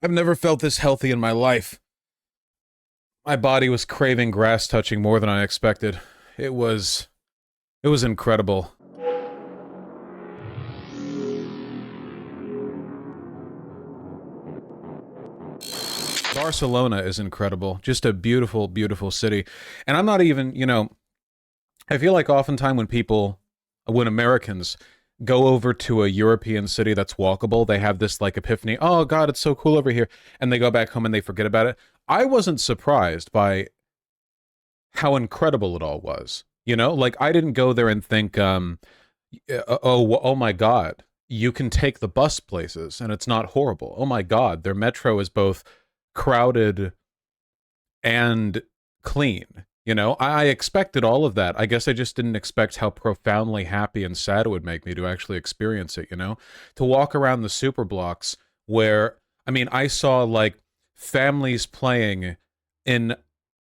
I've never felt this healthy in my life. My body was craving grass touching more than I expected. It was... it was incredible. Barcelona is incredible. Just a beautiful, beautiful city. And I'm not even, I feel like oftentimes when Americans go over to a European city that's walkable, they have this like epiphany, oh God, it's so cool over here. And they go back home and they forget about it. I wasn't surprised by how incredible it all was. Like I didn't go there and think, oh my God, you can take the bus places and it's not horrible. Oh my God, their metro is both crowded and clean. I expected all of that. I guess I just didn't expect how profoundly happy and sad it would make me to actually experience it, to walk around the super blocks where, I saw like families playing in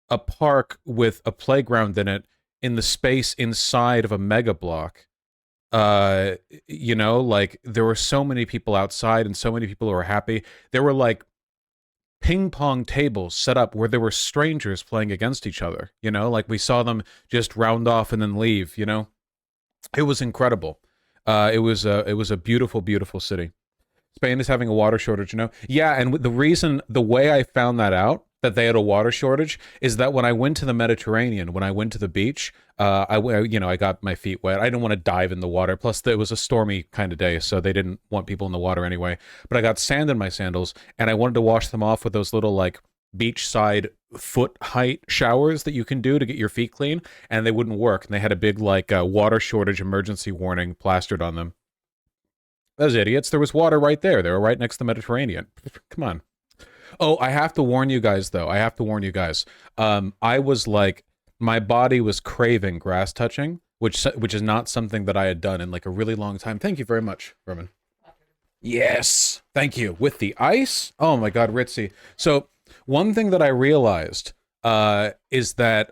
a park with a playground in it in the space inside of a mega block. Like there were so many people outside and so many people who were happy. There were like ping pong tables set up where there were strangers playing against each other, like we saw them just round off and then leave, It was incredible. It was a beautiful, beautiful city. Spain is having a water shortage, Yeah, and the way I found that out, that they had a water shortage, is that when I went to the Mediterranean, when I went to the beach, I got my feet wet. I didn't want to dive in the water. Plus, it was a stormy kind of day, so they didn't want people in the water anyway. But I got sand in my sandals, and I wanted to wash them off with those little, like, beachside foot height showers that you can do to get your feet clean, and they wouldn't work. And they had a big, like, water shortage emergency warning plastered on them. Those idiots. There was water right there. They were right next to the Mediterranean. Come on. Oh, I have to warn you guys, though. I was like, my body was craving grass touching, which is not something that I had done in like a really long time. Thank you very much, Roman. Yes, thank you. With the ice? Oh my God, Ritzy. So one thing that I realized is that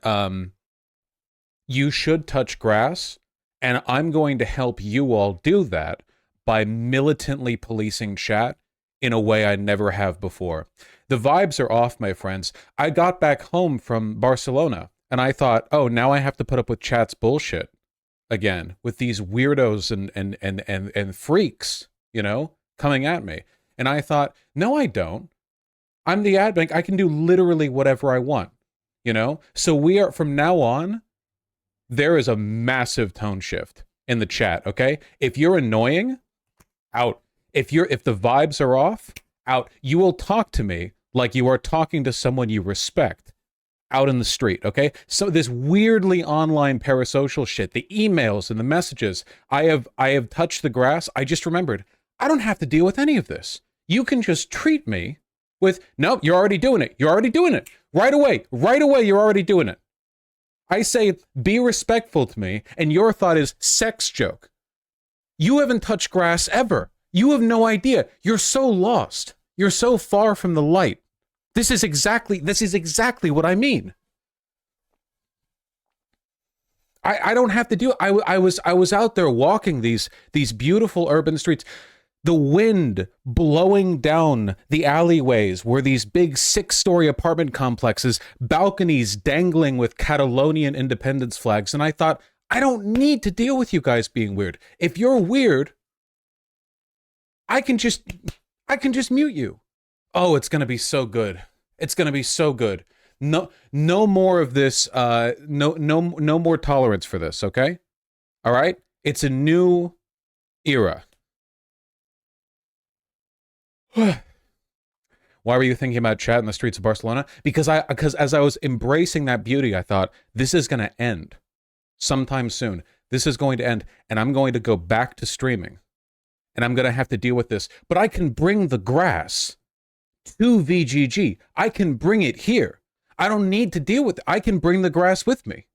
you should touch grass, and I'm going to help you all do that by militantly policing chat in a way I never have before. The vibes are off, my friends. I got back home from Barcelona, and I thought, oh, now I have to put up with chat's bullshit again, with these weirdos and freaks, coming at me. And I thought, no, I don't. I'm the admin. I can do literally whatever I want, So we are, from now on, there is a massive tone shift in the chat, okay? If you're annoying, out. If the vibes are off, out. You will talk to me like you are talking to someone you respect out in the street, okay? So this weirdly online parasocial shit, the emails and the messages, I have touched the grass. I just remembered, I don't have to deal with any of this. You can just treat me with, nope, you're already doing it. You're already doing it. Right away, you're already doing it. I say, be respectful to me, and your thought is sex joke. You haven't touched grass ever. You have no idea. You're so lost. You're so far from the light. This is exactly what I mean. I don't have to do it. I was out there walking these beautiful urban streets. The wind blowing down the alleyways were these big 6-story apartment complexes, balconies dangling with Catalonian independence flags. And I thought, I don't need to deal with you guys being weird. If you're weird, I can just mute you. Oh, it's going to be so good. It's going to be so good. No more of this. No more tolerance for this. Okay. All right. It's a new era. Why were you thinking about chat in the streets of Barcelona? Because as I was embracing that beauty, I thought, this is going to end sometime soon. This is going to end, and I'm going to go back to streaming, and I'm going to have to deal with this. But I can bring the grass to VGG. I can bring it here. I don't need to deal with it. I can bring the grass with me.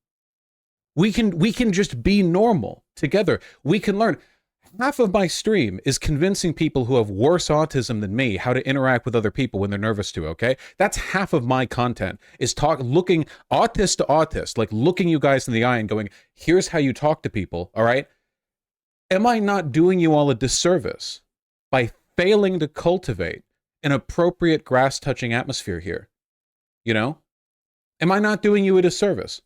We can just be normal together. We can learn. Half of my stream is convincing people who have worse autism than me how to interact with other people when they're nervous too, okay? That's half of my content, is looking autist to autist, like looking you guys in the eye and going, here's how you talk to people, all right? Am I not doing you all a disservice by failing to cultivate an appropriate grass-touching atmosphere here, you know? Am I not doing you a disservice?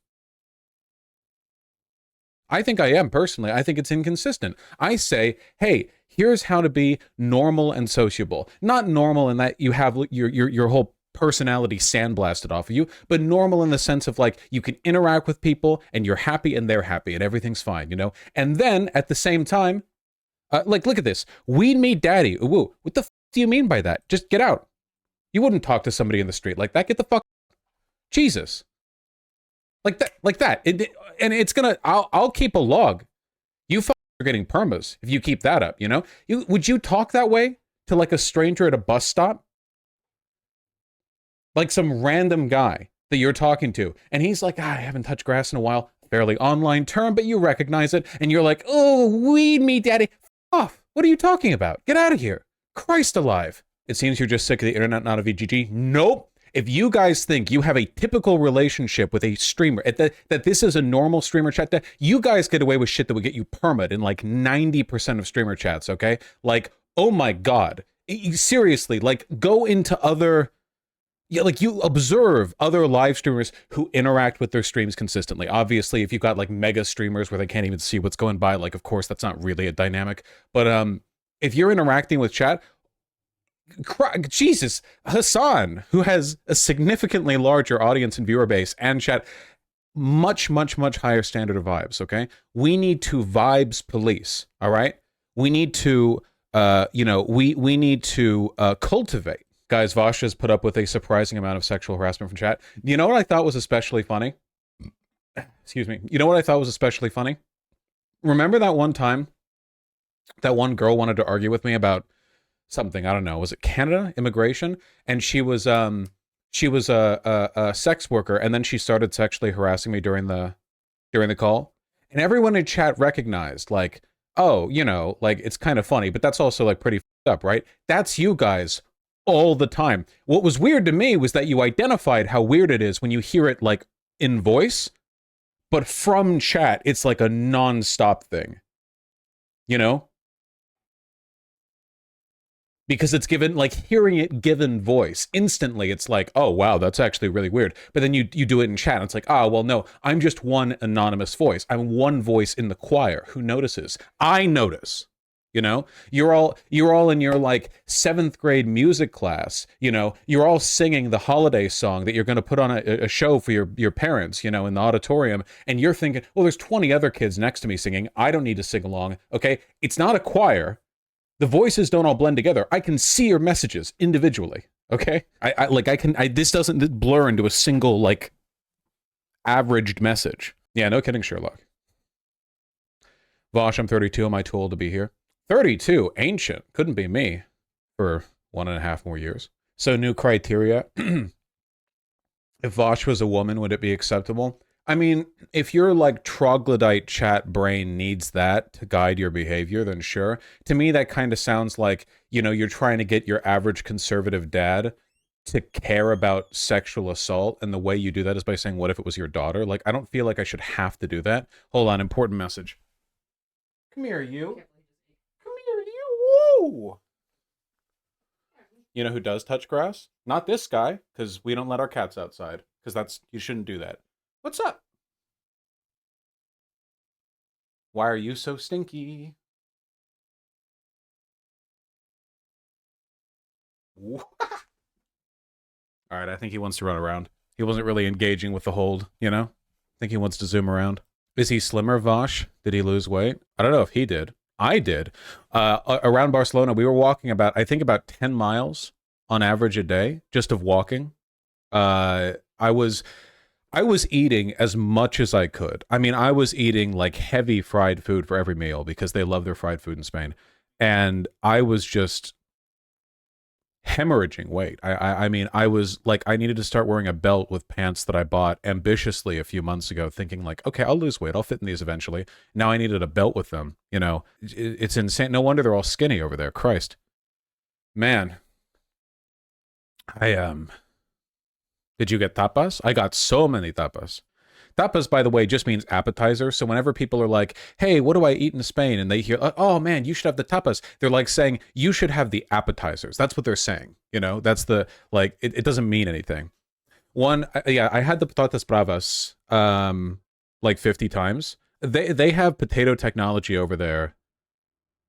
I think I am, personally. I think it's inconsistent. I say, hey, here's how to be normal and sociable. Not normal in that you have your whole personality sandblasted off of you, but normal in the sense of like you can interact with people and you're happy and they're happy and everything's fine, you know? And then at the same time, like, look at this. Weed me daddy. Ooh, what the do you mean by that? Just get out. You wouldn't talk to somebody in the street like that. Get the fuck. Jesus. Like that. And it's gonna, I'll keep a log. You are getting permas if you keep that up, you know? Would you talk that way to like a stranger at a bus stop? Like some random guy that you're talking to, and he's like, I haven't touched grass in a while. Fairly online term, but you recognize it, and you're like, oh, weed me daddy. Off. What are you talking about? Get out of here. Christ alive. It seems you're just sick of the internet, not a VGG. Nope. If you guys think you have a typical relationship with a streamer, that this is a normal streamer chat, that you guys get away with shit that would get you permit in like 90% of streamer chats, okay? Like, oh my God. Seriously, like, go into other... Yeah, like you observe other live streamers who interact with their streams consistently. Obviously, if you've got like mega streamers where they can't even see what's going by, like, of course, that's not really a dynamic. But if you're interacting with chat, Jesus, Hassan, who has a significantly larger audience and viewer base and chat, much, much, much higher standard of vibes, okay? We need to vibes police, all right? We need to, we need to cultivate. Guys, Vaush has put up with a surprising amount of sexual harassment from chat. You know what I thought was especially funny? Excuse me. You know what I thought was especially funny? Remember that one time that one girl wanted to argue with me about something, I don't know, was it Canada immigration? And she was a sex worker, and then she started sexually harassing me during the call. And everyone in chat recognized, like, oh, you know, like, it's kind of funny, but that's also like pretty up, right? That's you guys all the time. What was weird to me was that you identified how weird it is when you hear it like in voice, but from chat, it's like a non-stop thing, you know? Because it's given, like, hearing it given voice, instantly it's like, oh, wow, that's actually really weird. But then you do it in chat, and it's like, oh, well, no, I'm just one anonymous voice. I'm one voice in the choir. Who notices? I notice. You know, you're all in your like 7th grade music class, you know, you're all singing the holiday song that you're going to put on a show for your parents, you know, in the auditorium. And you're thinking, well, there's 20 other kids next to me singing. I don't need to sing along. Okay. It's not a choir. The voices don't all blend together. I can see your messages individually. Okay. This doesn't blur into a single like averaged message. Yeah. No kidding, Sherlock. Vaush, I'm 32. Am I too old to be here? 32, ancient, couldn't be me for 1.5 more years. So new criteria. If Vaush was a woman, would it be acceptable? I mean, if your like troglodyte chat brain needs that to guide your behavior, then sure. To me, that kind of sounds like, you know, you're trying to get your average conservative dad to care about sexual assault, and the way you do that is by saying, what if it was your daughter? Like, I don't feel like I should have to do that. Hold on, important message. Come here, you. Woo! You know who does touch grass? Not this guy, because we don't let our cats outside. Because you shouldn't do that. What's up? Why are you so stinky? Alright, I think he wants to run around. He wasn't really engaging with the hold, you know? I think he wants to zoom around. Is he slimmer, Vaush? Did he lose weight? I don't know if he did. I did. Around Barcelona, we were walking about 10 miles on average a day, just of walking. I was eating as much as I could. I mean, I was eating like heavy fried food for every meal because they love their fried food in Spain. And I was just hemorrhaging weight. I mean, I was like, I needed to start wearing a belt with pants that I bought ambitiously a few months ago, thinking like, okay, I'll lose weight. I'll fit in these eventually. Now I needed a belt with them. You know, it's insane. No wonder they're all skinny over there. Christ, man. Did you get tapas? I got so many tapas. Tapas, by the way, just means appetizer. So whenever people are like, hey, what do I eat in Spain? And they hear, oh man, you should have the tapas. They're like saying, you should have the appetizers. That's what they're saying. You know, that's the, like, it doesn't mean anything. Yeah, I had the patatas bravas like 50 times. They have potato technology over there,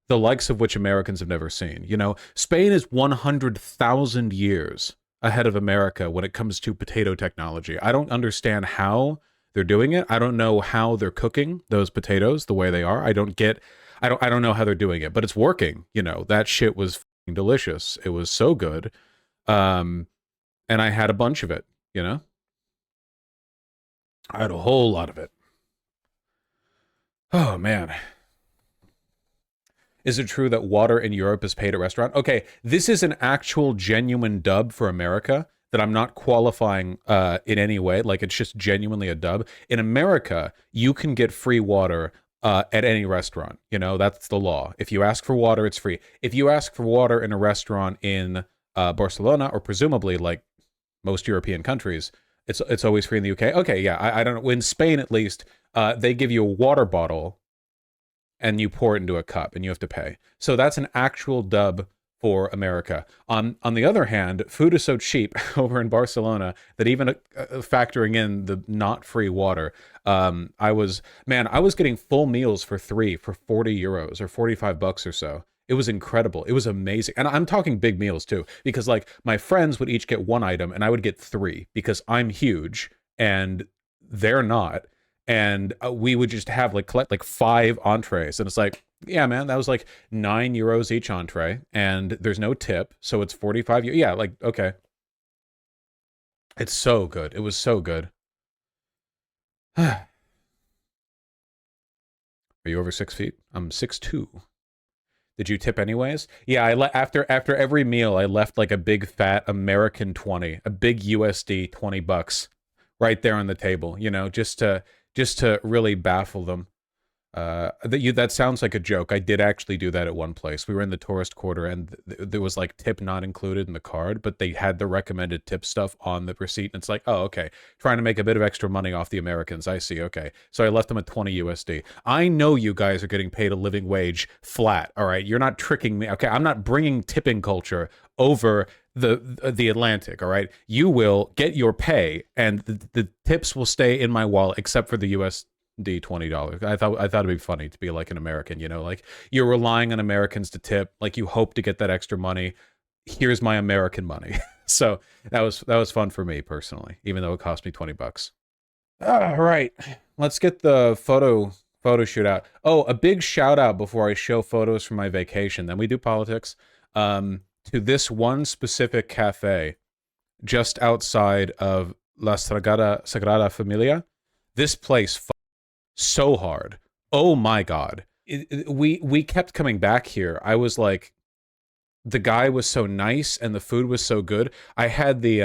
the likes of which Americans have never seen. You know, Spain is 100,000 years ahead of America when it comes to potato technology. I don't understand how they're doing it. I don't know how they're cooking those potatoes the way they are. I don't know how they're doing it, but it's working. You know, that shit was f***ing delicious. It was so good. And I had a bunch of it, you know? I had a whole lot of it. Oh man. Is it true that water in Europe is paid at restaurant? Okay, this is an actual genuine dub for America that I'm not qualifying in any way. Like, it's just genuinely a dub. In America, you can get free water at any restaurant. You know, that's the law. If you ask for water, it's free. If you ask for water in a restaurant in Barcelona, or presumably like most European countries, it's always free in the UK. Okay, yeah, I don't know. In Spain, at least, they give you a water bottle and you pour it into a cup and you have to pay. So that's an actual dub for America. On the other hand, food is so cheap over in Barcelona that even factoring in the not free water, I was getting full meals for 40 euros or 45 bucks or so. It was incredible. It was amazing. And I'm talking big meals too, because like my friends would each get one item and I would get three because I'm huge and they're not. And we would just have like collect like 5 entrees, and it's like, yeah, man, that was like €9 each entree, and there's no tip, so it's 45. Yeah, like, okay, it's so good. It was so good. Are you over 6 feet? I'm 6'2". Did you tip anyways? Yeah, after every meal, I left like a big fat American 20, a big USD $20 right there on the table, you know, just to really baffle them. That sounds like a joke. I did actually do that at one place. We were in the tourist quarter, and there was like tip not included in the card, but they had the recommended tip stuff on the receipt. And it's like, oh, okay, trying to make a bit of extra money off the Americans. I see. Okay, so I left them at 20 USD. I know you guys are getting paid a living wage flat. All right, you're not tricking me. Okay, I'm not bringing tipping culture over the Atlantic. All right, you will get your pay, and the tips will stay in my wallet, except for the USD $20. I thought it'd be funny to be like an American, you know, like you're relying on Americans to tip, like you hope to get that extra money. Here's my American money. So that was fun for me personally, even though it cost me $20. All right, let's get the photo shoot out. Oh, a big shout out before I show photos from my vacation. Then we do politics. To this one specific cafe just outside of La Sagrada Familia. This place so hard. Oh my God. We kept coming back here. I was like, the guy was so nice and the food was so good. I had the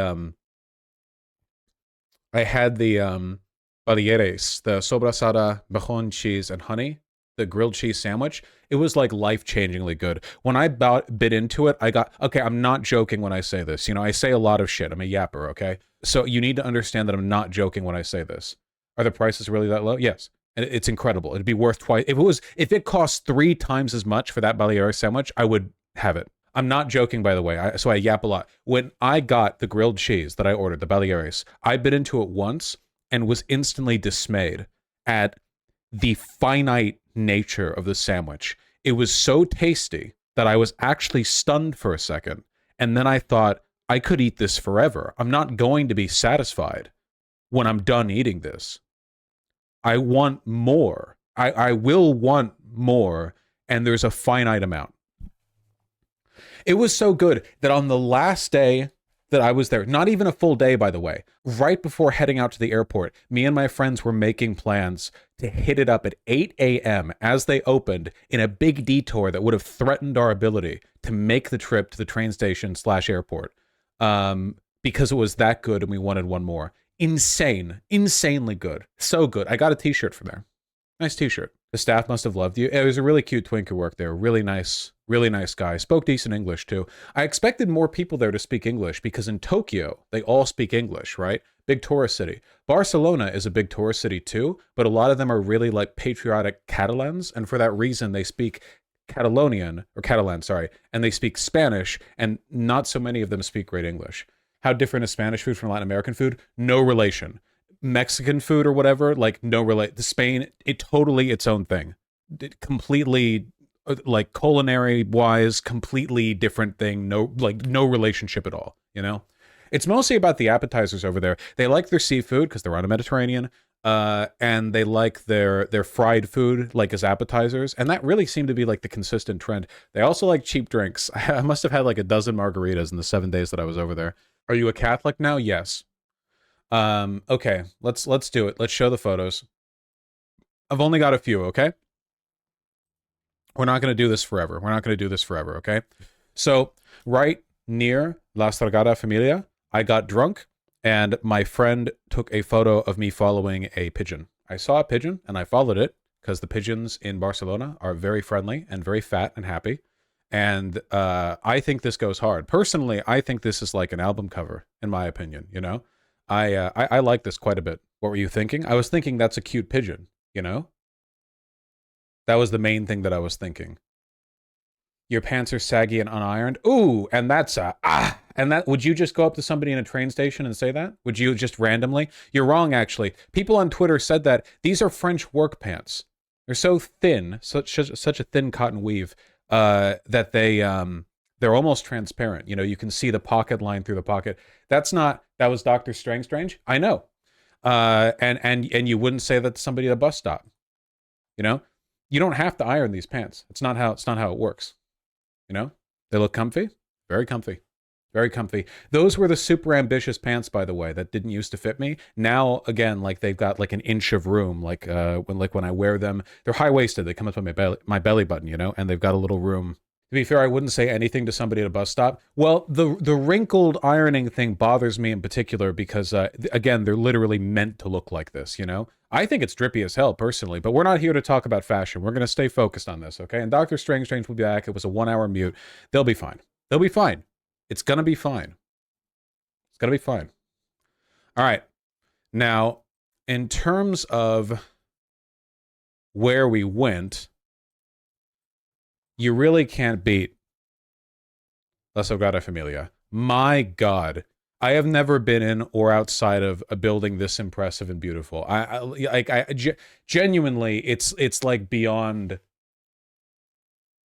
balieres, the sobrasada, bacon cheese, and honey, the grilled cheese sandwich. It was like life-changingly good. When I bit into it, okay, I'm not joking when I say this. You know, I say a lot of shit. I'm a yapper, okay? So you need to understand that I'm not joking when I say this. Are the prices really that low? Yes. And it's incredible. It'd be worth twice. If it cost 3 times as much for that Balearic sandwich, I would have it. I'm not joking, by the way. So I yap a lot. When I got the grilled cheese that I ordered, the Baleares, I bit into it once and was instantly dismayed at the finite nature of the sandwich. It was so tasty that I was actually stunned for a second. And then I thought, I could eat this forever. I'm not going to be satisfied when I'm done eating this. I want more. I will want more, and there's a finite amount. It was so good that on the last day that I was there, not even a full day, by the way, right before heading out to the airport, me and my friends were making plans to hit it up at 8 a.m. as they opened in a big detour that would have threatened our ability to make the trip to the train station / airport, because it was that good and we wanted one more. Insanely good. So good. I got a t-shirt from there. Nice t-shirt. The staff must have loved you. It was a really cute twink who worked there. Really nice guy. Spoke decent English too. I expected more people there to speak English because in Tokyo, they all speak English, right? Big tourist city. Barcelona is a big tourist city too, but a lot of them are really like patriotic Catalans, and for that reason, they speak Catalonian, or Catalan, sorry, and they speak Spanish, and not so many of them speak great English. How different is Spanish food from Latin American food? No relation. Mexican food or whatever, like no relate. The Spain, it totally its own thing. It completely, like culinary wise, completely different thing. No, like no relationship at all. You know, it's mostly about the appetizers over there. They like their seafood because they're on a Mediterranean, and they like their fried food like as appetizers, and that really seemed to be like the consistent trend. They also like cheap drinks. I must have had like a dozen margaritas in the 7 days that I was over there. Are you a Catholic now? Yes. Okay, let's do it. Let's show the photos. I've only got a few, okay? We're not going to do this forever. We're not going to do this forever, okay? So, right near La Sagrada Familia, I got drunk, and my friend took a photo of me following a pigeon. I saw a pigeon, and I followed it, because the pigeons in Barcelona are very friendly and very fat and happy. And I think this goes hard. Personally, I think this is like an album cover, in my opinion, you know? I like this quite a bit. What were you thinking? I was thinking that's a cute pigeon, you know? That was the main thing that I was thinking. Your pants are saggy and unironed. Ooh, and that's and that, would you just go up to somebody in a train station and say that? Would you just randomly? You're wrong, actually. People on Twitter said that these are French work pants. They're so thin, such a thin cotton weave, that they're almost transparent. You know, you can see the pocket line through the pocket. That was Dr. Strange. I know. And you wouldn't say that to somebody at a bus stop. You know? You don't have to iron these pants. It's not how it works. You know? They look comfy. Very comfy. Very comfy. Those were the super ambitious pants, by the way, that didn't used to fit me. Now, again, like they've got like an inch of room. Like when I wear them, they're high waisted. They come up on my belly button, you know, and they've got a little room. To be fair, I wouldn't say anything to somebody at a bus stop. Well, the wrinkled ironing thing bothers me in particular because, again, they're literally meant to look like this, you know? I think it's drippy as hell, personally, but we're not here to talk about fashion. We're going to stay focused on this, okay? And Dr. Strange will be back. It was a 1-hour mute. They'll be fine. They'll be fine. It's going to be fine. It's going to be fine. All right. Now, in terms of where we went, you really can't beat La Sagrada Familia. My God, I have never been in or outside of a building this impressive and beautiful. Genuinely, it's like beyond.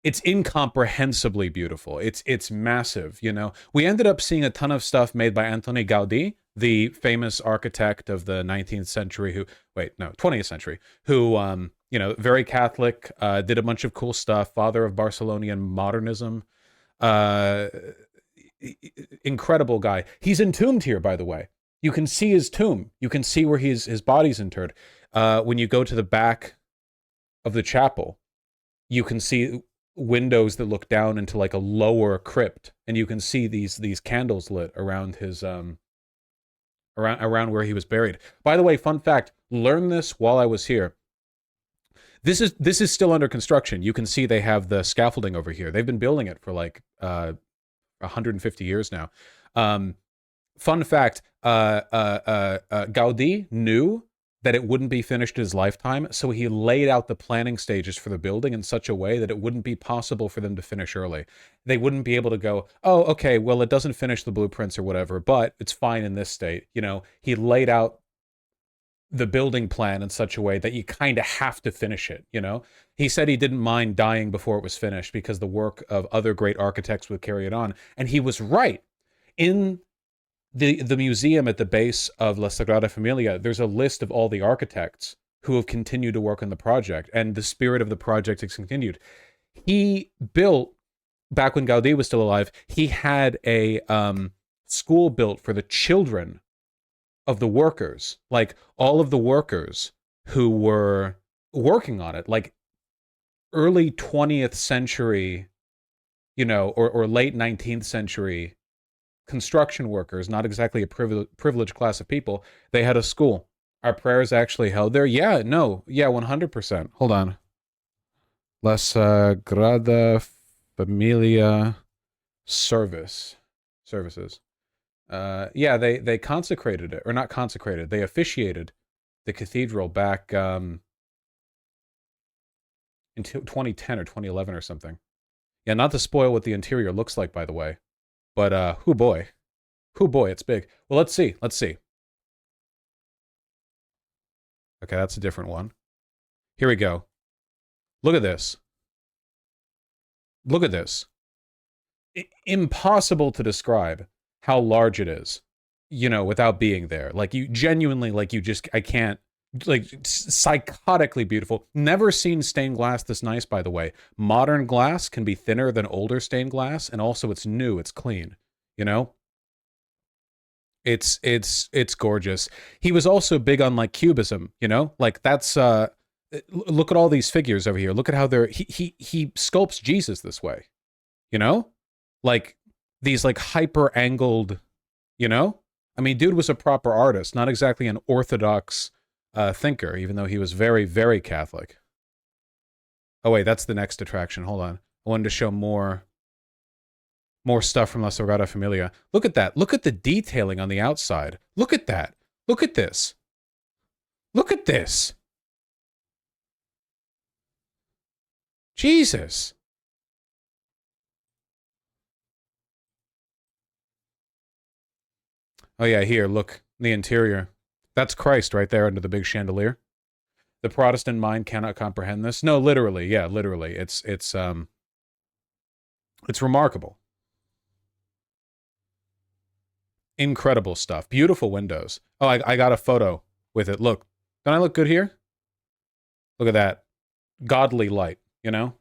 It's incomprehensibly beautiful. It's massive, you know. We ended up seeing a ton of stuff made by Antoni Gaudí, the famous architect of the 19th century 20th century, who, you know, very Catholic, did a bunch of cool stuff, father of Barcelonian modernism, incredible guy. He's entombed here, by the way. You can see his tomb. You can see where his body's interred. When you go to the back of the chapel, you can see windows that look down into like a lower crypt, and you can see these candles lit around his around where he was buried. By the way, fun fact, learned this while I was here. This is still under construction. You can see they have the scaffolding over here. They've been building it for like 150 years now. Fun fact, Gaudí knew that it wouldn't be finished in his lifetime, so he laid out the planning stages for the building in such a way that it wouldn't be possible for them to finish early. They wouldn't be able to go, oh, okay, well, it doesn't finish the blueprints or whatever, but it's fine in this state. You know, he laid out the building plan in such a way that you kind of have to finish it, you know? He said he didn't mind dying before it was finished because the work of other great architects would carry it on. And he was right. In the museum at the base of La Sagrada Familia, there's a list of all the architects who have continued to work on the project, and the spirit of the project has continued. He built, back when Gaudí was still alive, he had a school built for the children of the workers, like all of the workers who were working on it, like early 20th century, you know, or late 19th century construction workers, not exactly a privileged class of people. They had a school. Our prayers actually held there. Yeah, no, yeah, 100%. Hold on. La Sagrada Familia services. Yeah, they consecrated it, or not consecrated. They officiated the cathedral back in 2010 or 2011 or something. Yeah, not to spoil what the interior looks like, by the way. But whoo boy, it's big. Well, let's see. Let's see. Okay, that's a different one. Here we go. Look at this. Look at this. Impossible to describe how large it is, you know, without being there. Like, you genuinely, like, you just, I can't, like, psychotically beautiful. Never seen stained glass this nice, by the way. Modern glass can be thinner than older stained glass, and also it's new, it's clean, you know? It's gorgeous. He was also big on like cubism, you know? Like that's look at all these figures over here. Look at how they're he sculpts Jesus this way, you know? Like these like hyper angled, you know? I mean, dude was a proper artist, not exactly an orthodox thinker, even though he was very, very Catholic. Oh wait, that's the next attraction. Hold on. I wanted to show more stuff from La Sagrada Familia. Look at that. Look at the detailing on the outside. Look at that. Look at this. Look at this. Jesus. Oh yeah, here, look. The interior. That's Christ right there under the big chandelier. The Protestant mind cannot comprehend this. No, literally, yeah, literally. It's remarkable. Incredible stuff. Beautiful windows. Oh, I got a photo with it. Look. Don't I look good here? Look at that. Godly light, you know?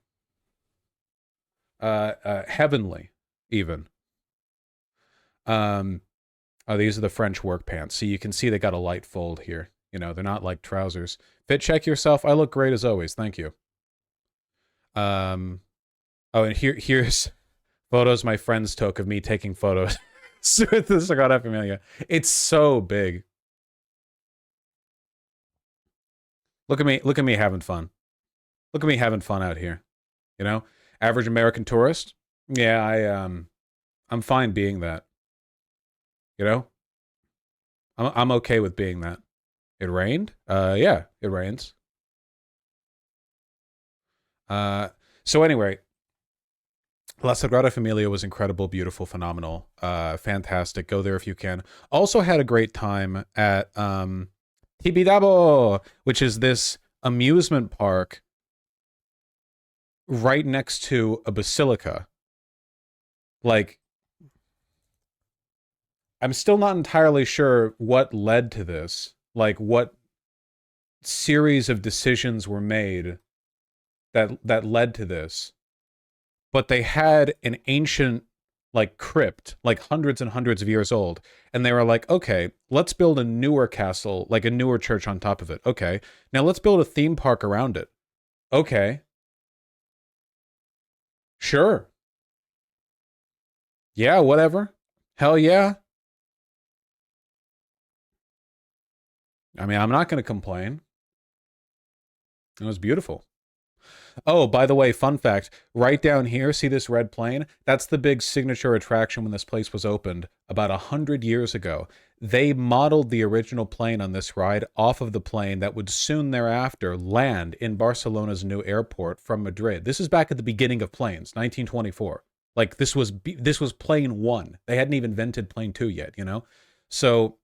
Heavenly, even. Um, oh, these are the French work pants. So you can see they got a light fold here. You know, they're not like trousers. Fit check yourself. I look great as always. Thank you. Um, oh, and here's photos my friends took of me taking photos with the Sagrada Familia. It's so big. Look at me having fun. Look at me having fun out here. You know, average American tourist. Yeah, I'm fine being that. You know, I'm okay with being that. It rained. Yeah, it rains. Uh, so anyway, La Sagrada Familia was incredible, beautiful, phenomenal, fantastic. Go there if you can. Also had a great time at Tibidabo, which is this amusement park right next to a basilica. Like, I'm still not entirely sure what led to this. Like, what series of decisions were made that led to this. But they had an ancient like crypt, like hundreds and hundreds of years old, and they were like, okay, let's build a newer castle, like a newer church on top of it. Okay, now let's build a theme park around it. Okay, sure, yeah, whatever, hell yeah. I mean, I'm not going to complain. It was beautiful. Oh, by the way, fun fact, right down here, see this red plane? That's the big signature attraction when this place was opened about 100 years ago. They modeled the original plane on this ride off of the plane that would soon thereafter land in Barcelona's new airport from Madrid. This is back at the beginning of planes, 1924. Like this was plane 1. They hadn't even invented plane 2 yet, you know? So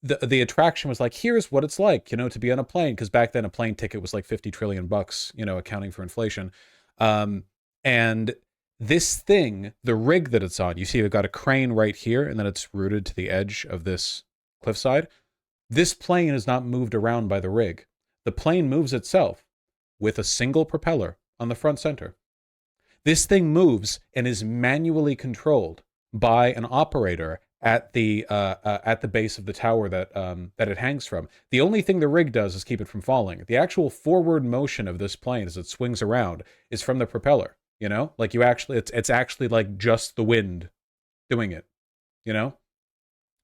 the attraction was like, here's what it's like, you know, to be on a plane, because back then a plane ticket was like 50 trillion bucks, you know, accounting for inflation. And this thing, the rig that it's on, you see they've got a crane right here, and then it's rooted to the edge of this cliffside. This plane is not moved around by the rig. The plane moves itself with a single propeller on the front center. This thing moves and is manually controlled by an operator at the base of the tower that it hangs from. The only thing the rig does is keep it from falling. The actual forward motion of this plane as it swings around is from the propeller. You know, like it's actually like just the wind doing it. You know,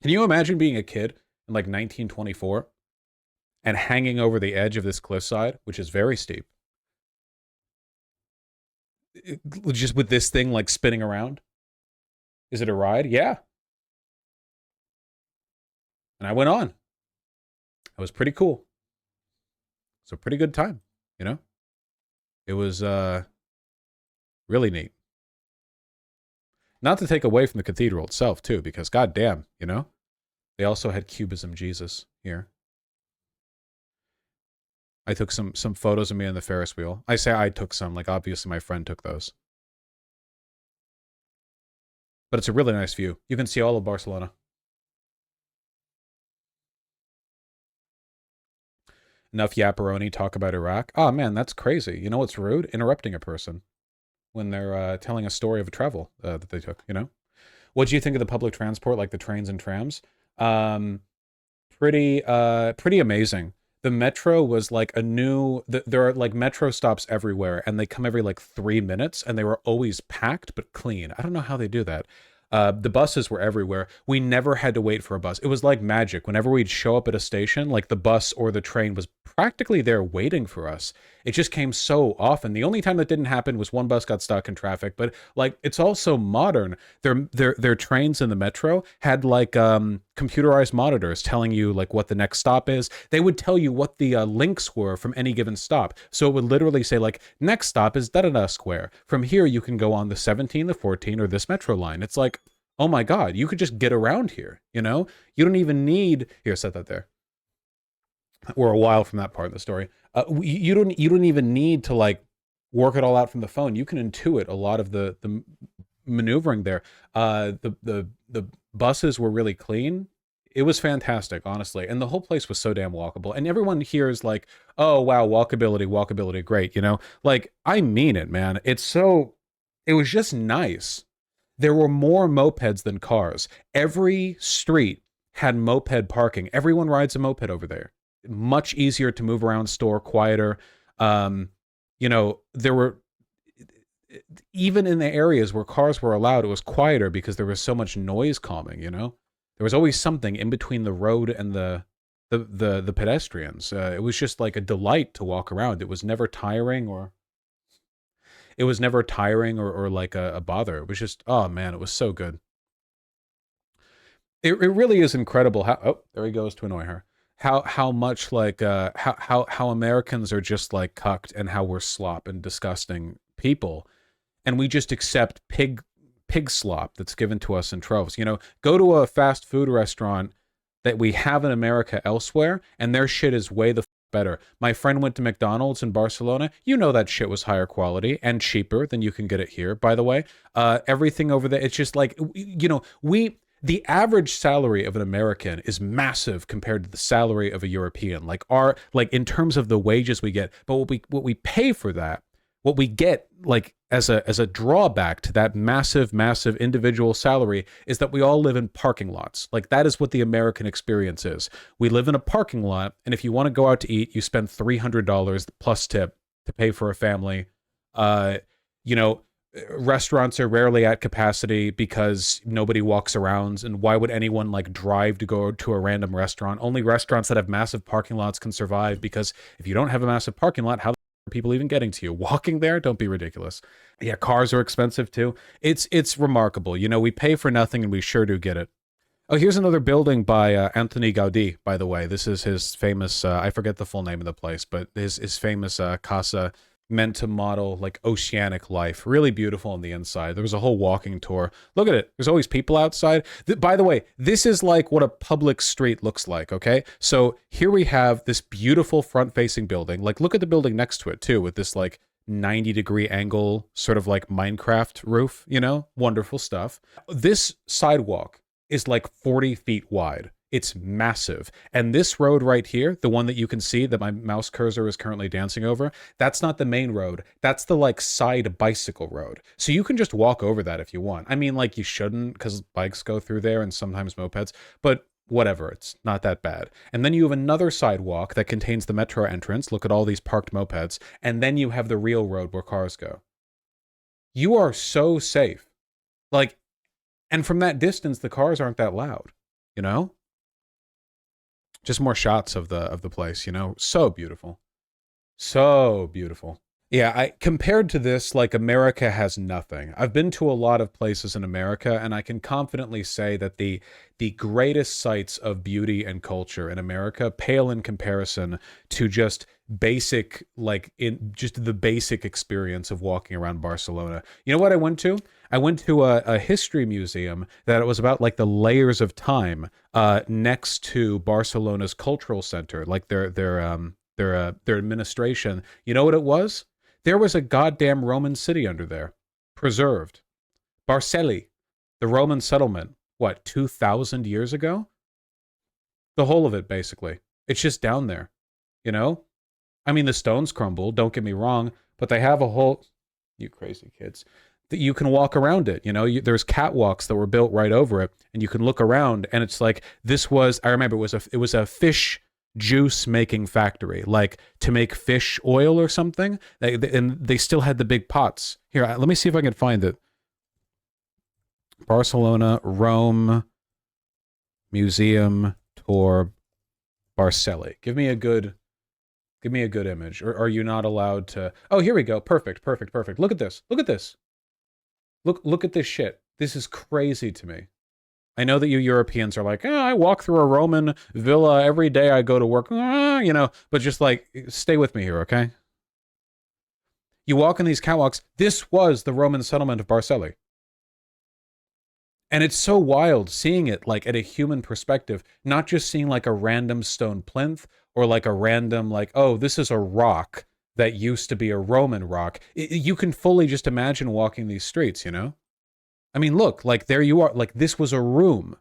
can you imagine being a kid in like 1924 and hanging over the edge of this cliffside, which is very steep? just with this thing like spinning around. Is it a ride? Yeah. And I went on. It was pretty cool. It's a pretty good time, you know? It was really neat. Not to take away from the cathedral itself, too, because goddamn, you know? They also had Cubism Jesus here. I took some photos of me on the Ferris wheel. I say I took some, like obviously my friend took those. But it's a really nice view. You can see all of Barcelona. Enough yapperoni talk about Iraq. Oh man, that's crazy. You know what's rude? Interrupting a person when they're telling a story of a travel that they took, you know? What do you think of the public transport, like the trains and trams? Um, pretty amazing. The metro was like a new, there are like metro stops everywhere and they come every like 3 minutes and they were always packed but clean. I don't know how they do that. The buses were everywhere. We never had to wait for a bus. It was like magic. Whenever we'd show up at a station, like the bus or the train was practically there waiting for us. It just came so often. The only time that didn't happen was one bus got stuck in traffic, but like it's all so modern. Their trains in the metro had like computerized monitors telling you like what the next stop is. They would tell you what the links were from any given stop. So it would literally say like next stop is da-da-da square. From here you can go on the 17, the 14, or this metro line. It's like, oh my God, you could just get around here, you know? You don't even need, here, set that there. We're a while from that part of the story. You don't even need to like work it all out from the phone. You can intuit a lot of the maneuvering there. The buses were really clean. It was fantastic, honestly, and the whole place was so damn walkable. And everyone here is like, "Oh wow, walkability, walkability, great." You know, like I mean it, man. It's so. It was just nice. There were more mopeds than cars. Every street had moped parking. Everyone rides a moped over there. Much easier to move around, store, quieter. Um, you know, there were even in the areas where cars were allowed, it was quieter because there was so much noise calming, you know? There was always something in between the road and the pedestrians. It was just like a delight to walk around. It was never tiring or like a bother. It was just, oh man, it was so good. It really is incredible how, oh, there he goes to annoy her. How much like how Americans are just like cucked and how we're slop and disgusting people, and we just accept pig slop that's given to us in troves. You know, go to a fast food restaurant that we have in America elsewhere, and their shit is way the better. My friend went to McDonald's in Barcelona. You know that shit was higher quality and cheaper than you can get it here, by the way. Everything over there, it's just like, you know, the average salary of an American is massive compared to the salary of a European. Like in terms of the wages we get, but what we pay for that, what we get like as a drawback to that massive individual salary is that we all live in parking lots. Like that is what the American experience is. We live in a parking lot, and if you want to go out to eat, you spend $300 plus tip to pay for a family. You know, restaurants are rarely at capacity because nobody walks around, and why would anyone like drive to go to a random restaurant? Only restaurants that have massive parking lots can survive, because if you don't have a massive parking lot, how are people even getting to you? Walking there? Don't be ridiculous. Yeah, cars are expensive too. It's remarkable. You know, we pay for nothing and we sure do get it. Oh, here's another building by Anthony Gaudí, by the way. This is his famous, I forget the full name of the place, but his famous casa, meant to model like oceanic life. Really beautiful on the inside. There was a whole walking tour. Look at it. There's always people outside. By the way, this is like what a public street looks like, okay? So here we have this beautiful front-facing building. Like, look at the building next to it, too, with this like 90-degree angle, sort of like Minecraft roof, you know? Wonderful stuff. This sidewalk is like 40 feet wide. It's massive. And this road right here, the one that you can see that my mouse cursor is currently dancing over, that's not the main road. That's the like side bicycle road. So you can just walk over that if you want. I mean, like you shouldn't, because bikes go through there and sometimes mopeds, but whatever, it's not that bad. And then you have another sidewalk that contains the metro entrance. Look at all these parked mopeds. And then you have the real road where cars go. You are so safe. Like, and from that distance, the cars aren't that loud, you know? Just more shots of the place, you know? So beautiful. So beautiful. Yeah, I compared to this, like America has nothing. I've been to a lot of places in America, and I can confidently say that the greatest sites of beauty and culture in America pale in comparison to just basic, like in just the basic experience of walking around Barcelona. You know what I went to? I went to a history museum that it was about like the layers of time next to Barcelona's cultural center, like their administration. You know what it was? There was a goddamn Roman city under there, preserved. Barcelli, the Roman settlement, what, 2,000 years ago? The whole of it, basically. It's just down there, you know? I mean, the stones crumbled, don't get me wrong, but they have a whole. You crazy kids. That you can walk around it, you know? There's catwalks that were built right over it, and you can look around, and it's like, this was, I remember it was a fish juice making factory, like to make fish oil or something. And they still had the big pots. Here, let me see if I can find it. Barcelona, Rome, Museum Tour, Barcelli. Give me a good image. Or are you not allowed to? Oh, here we go. Perfect, perfect, perfect. Look at this. Look at this. Look at this shit. This is crazy to me. I know that you Europeans are like, I walk through a Roman villa every day I go to work, but just like, stay with me here, okay? You walk in these catwalks. This was the Roman settlement of Barcelli. And it's so wild seeing it like at a human perspective, not just seeing like a random stone plinth or like a random, like, oh, this is a rock that used to be a Roman rock. You can fully just imagine walking these streets, you know? I mean, look, like there you are, like this was a room.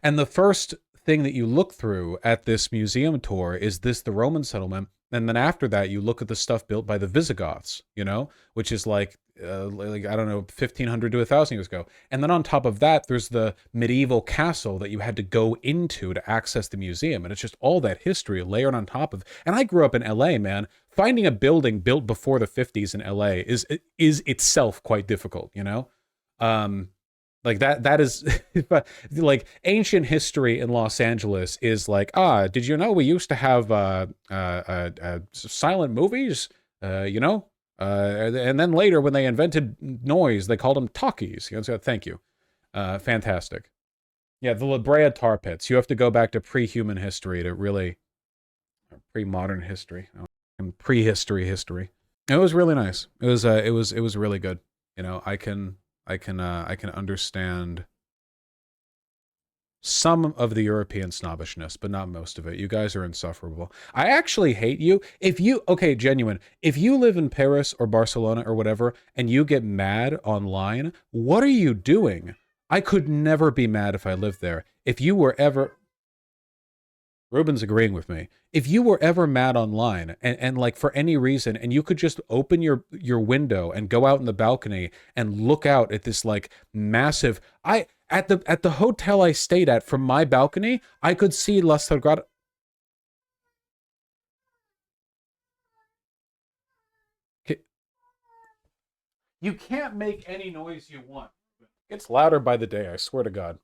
And the first thing that you look through at this museum tour is the Roman settlement. And then after that, you look at the stuff built by the Visigoths, you know, which is like I don't know, 1,500 to 1,000 years ago. And then on top of that, there's the medieval castle that you had to go into to access the museum. And it's just all that history layered on top of. And I grew up in LA, man. Finding a building built before the 50s in LA is itself quite difficult, you know? Like that is like ancient history in Los Angeles is like, did you know we used to have silent movies? You know? And then later when they invented noise, they called them talkies. You know, so thank you. Fantastic. Yeah, the La Brea tar pits. You have to go back to pre-human history to really pre-modern history. And prehistory history. It was really nice. It was really good. You know, I can understand some of the European snobbishness, but not most of it. You guys are insufferable. I actually hate you. Okay, genuine. If you live in Paris or Barcelona or whatever, and you get mad online, what are you doing? I could never be mad if I lived there. If you were ever, Ruben's agreeing with me. If you were ever mad online and like for any reason, and you could just open your window and go out in the balcony and look out at this like massive, at the hotel I stayed at from my balcony, I could see La Sagrada. You can't make any noise you want. It's louder by the day, I swear to God.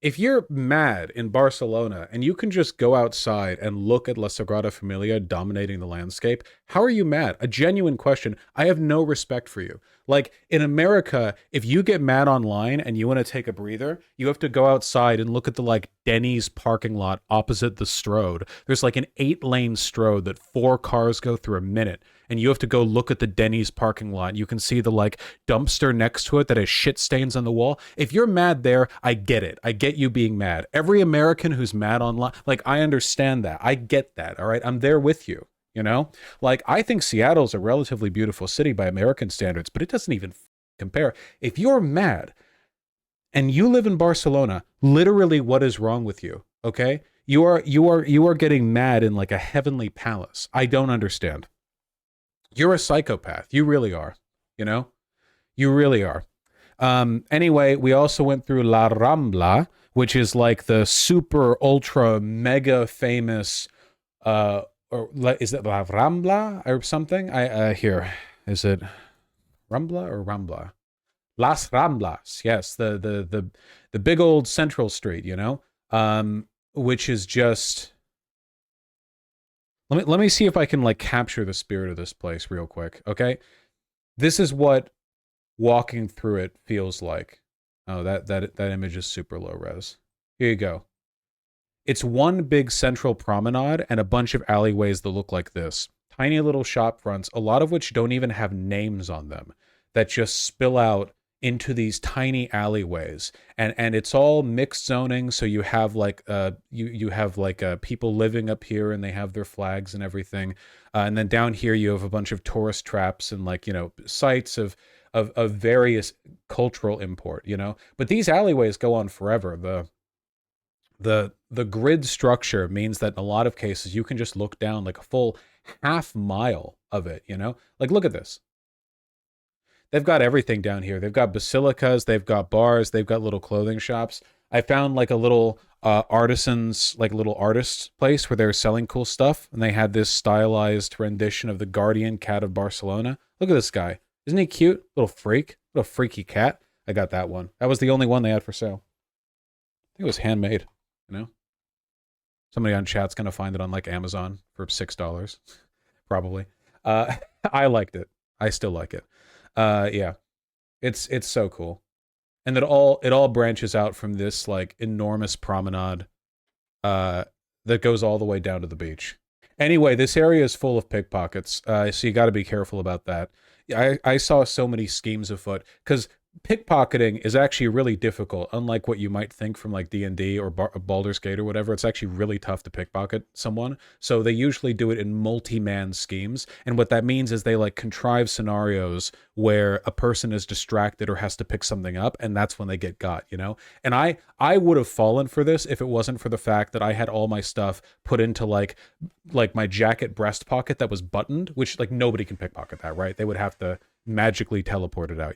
If you're mad in Barcelona and you can just go outside and look at La Sagrada Familia dominating the landscape, how are you mad? A genuine question. I have no respect for you. Like in America, if you get mad online and you want to take a breather, you have to go outside and look at the like Denny's parking lot opposite the Strode. There's like an 8-lane Strode that 4 cars go through a minute. And you have to go look at the Denny's parking lot. You can see the like dumpster next to it that has shit stains on the wall. If you're mad there, I get it. I get you being mad. Every American who's mad online, like I understand that. I get that. All right. I'm there with you. You know, like I think Seattle's a relatively beautiful city by American standards, but it doesn't even compare. If you're mad and you live in Barcelona, literally what is wrong with you? Okay. You are getting mad in like a heavenly palace. I don't understand. You're a psychopath. You really are. You know? You really are. Anyway, we also went through La Rambla, which is like the super ultra mega famous or is it La Rambla or something? Here. Is it Rambla or Rambla? Las Ramblas. Yes, the big old central street, you know? Which is just Let me see if I can like capture the spirit of this place real quick. Okay, this is what walking through it feels like. Oh, that image is super low res. Here you go. It's one big central promenade and a bunch of alleyways that look like this. Tiny little shop fronts, a lot of which don't even have names on them, that just spill out into these tiny alleyways. And it's all mixed zoning, so you have like you have like people living up here and they have their flags and everything. And then down here you have a bunch of tourist traps and like, sites of various cultural import, But these alleyways go on forever. The grid structure means that in a lot of cases you can just look down like a full half mile of it, Like look at this. They've got everything down here. They've got basilicas, they've got bars, they've got little clothing shops. I found like a little artisans, like a little artist place where they were selling cool stuff, and they had this stylized rendition of the guardian cat of Barcelona. Look at this guy. Isn't he cute? Little freak. Little freaky cat. I got that one. That was the only one they had for sale. I think it was handmade. Somebody on chat's gonna find it on like Amazon for $6 probably. I liked it. I still like it. Yeah, it's so cool. And it all branches out from this like enormous promenade that goes all the way down to the beach. Anyway, this area is full of pickpockets, so you got to be careful about that. I saw so many schemes afoot because pickpocketing is actually really difficult. Unlike what you might think from like D&D or Baldur's Gate or whatever, it's actually really tough to pickpocket someone. So they usually do it in multi-man schemes, and what that means is they like contrive scenarios where a person is distracted or has to pick something up, and that's when they get got. And I would have fallen for this if it wasn't for the fact that I had all my stuff put into like my jacket breast pocket that was buttoned, which like nobody can pickpocket that, right? They would have to magically teleport it out,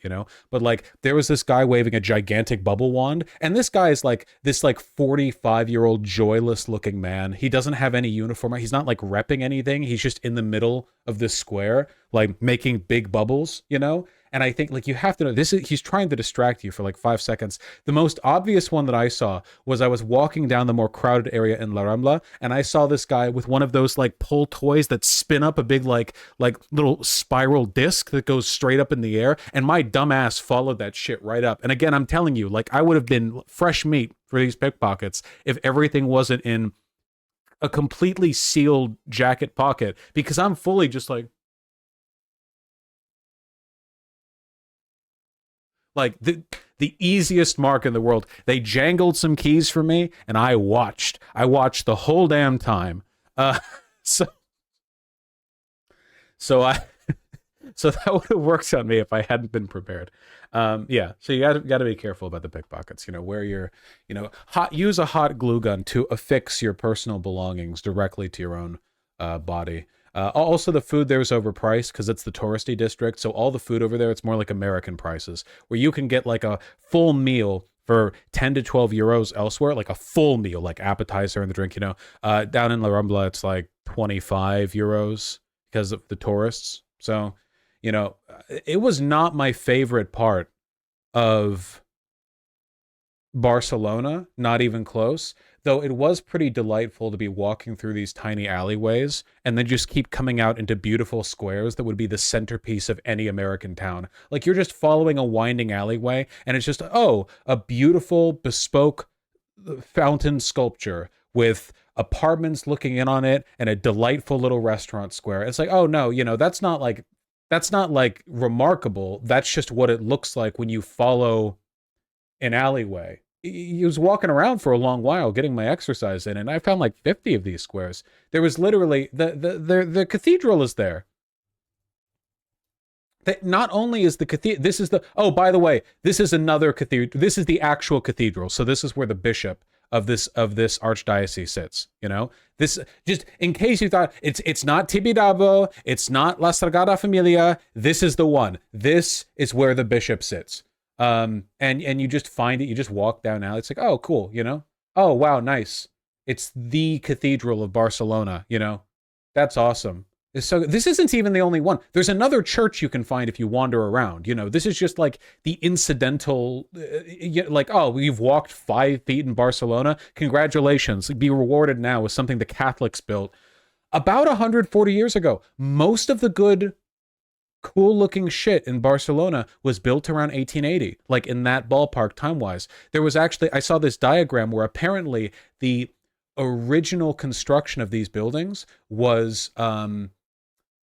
But like there was this guy waving a gigantic bubble wand, and this guy is like this like 45-year-old joyless looking man. He doesn't have any uniform. He's not like repping anything. He's just in the middle of this square, like making big bubbles, And I think like you have to know he's trying to distract you for like 5 seconds. The most obvious one that I saw was I was walking down the more crowded area in La Rambla, and I saw this guy with one of those like pull toys that spin up a big like little spiral disc that goes straight up in the air, and my dumb ass followed that shit right up. And again, I'm telling you, like I would have been fresh meat for these pickpockets if everything wasn't in a completely sealed jacket pocket, because I'm fully just like the easiest mark in the world. They jangled some keys for me, and I watched. I watched the whole damn time. Uh, so so I so that would have worked on me if I hadn't been prepared. Yeah. So you got to be careful about the pickpockets. Where you're, use a hot glue gun to affix your personal belongings directly to your own body. Also, the food there is overpriced because it's the touristy district. So all the food over there, it's more like American prices, where you can get like a full meal for 10 to 12 euros elsewhere, like a full meal, like appetizer and the drink, down in La Rambla, it's like 25 euros because of the tourists. So, it was not my favorite part of Barcelona, not even close, though it was pretty delightful to be walking through these tiny alleyways and then just keep coming out into beautiful squares that would be the centerpiece of any American town. Like you're just following a winding alleyway and it's just, a beautiful bespoke fountain sculpture with apartments looking in on it and a delightful little restaurant square. It's like, oh no, that's not like remarkable. That's just what it looks like when you follow an alleyway. He was walking around for a long while getting my exercise in, and I found like 50 of these squares. There was literally the cathedral is there. That not only is the cathedral, this is the, oh, by the way, this is another cathedral. This is the actual cathedral. So this is where the bishop of this archdiocese sits. This, just in case you thought it's not Tibidabo, it's not La Sagrada Familia. This is the one. This is where the bishop sits. And you just find it. You just walk down now. It's like, oh, cool. Oh, wow, nice. It's the Cathedral of Barcelona. That's awesome. So this isn't even the only one. There's another church you can find if you wander around. This is just like the incidental, like, oh, you've walked 5 feet in Barcelona. Congratulations. Be rewarded now with something the Catholics built. About 140 years ago. Most of the good, cool looking shit in Barcelona was built around 1880, like in that ballpark time wise. There was actually, I saw this diagram where apparently the original construction of these buildings was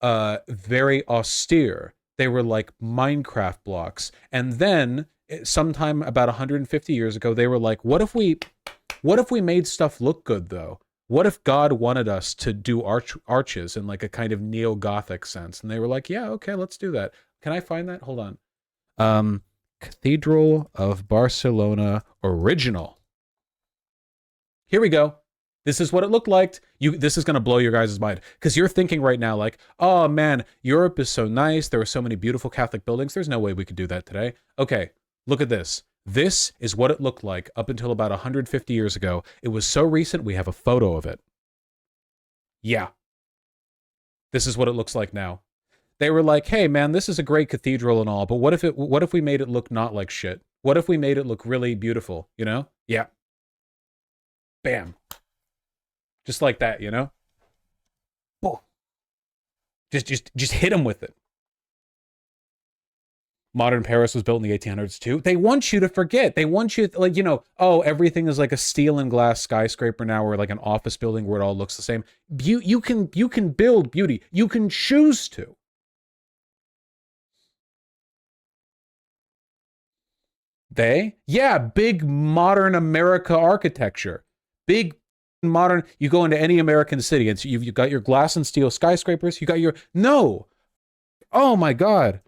very austere. They were like Minecraft blocks. And then sometime about 150 years ago, they were like, what if we made stuff look good though? What if God wanted us to do arches in like a kind of neo-Gothic sense? And they were like, yeah, okay, let's do that. Can I find that? Hold on. Cathedral of Barcelona original. Here we go. This is what it looked like. This is going to blow your guys' mind. Because you're thinking right now, like, oh man, Europe is so nice. There are so many beautiful Catholic buildings. There's no way we could do that today. Okay, look at this. This is what it looked like up until about 150 years ago. It was so recent, we have a photo of it. Yeah. This is what it looks like now. They were like, hey man, this is a great cathedral and all, but what if we made it look not like shit? What if we made it look really beautiful, you know? Yeah. Bam. Just like that, you know? Boom. Just hit him with it. Modern Paris was built in the 1800s too. They want you to forget. They want you to, like, you know, oh, everything is like a steel and glass skyscraper now, or like an office building where it all looks the same. You can build beauty. You can choose to. Yeah, big modern America architecture. Big modern, you go into any American city and you've got your glass and steel skyscrapers. You got your, no. Oh my God.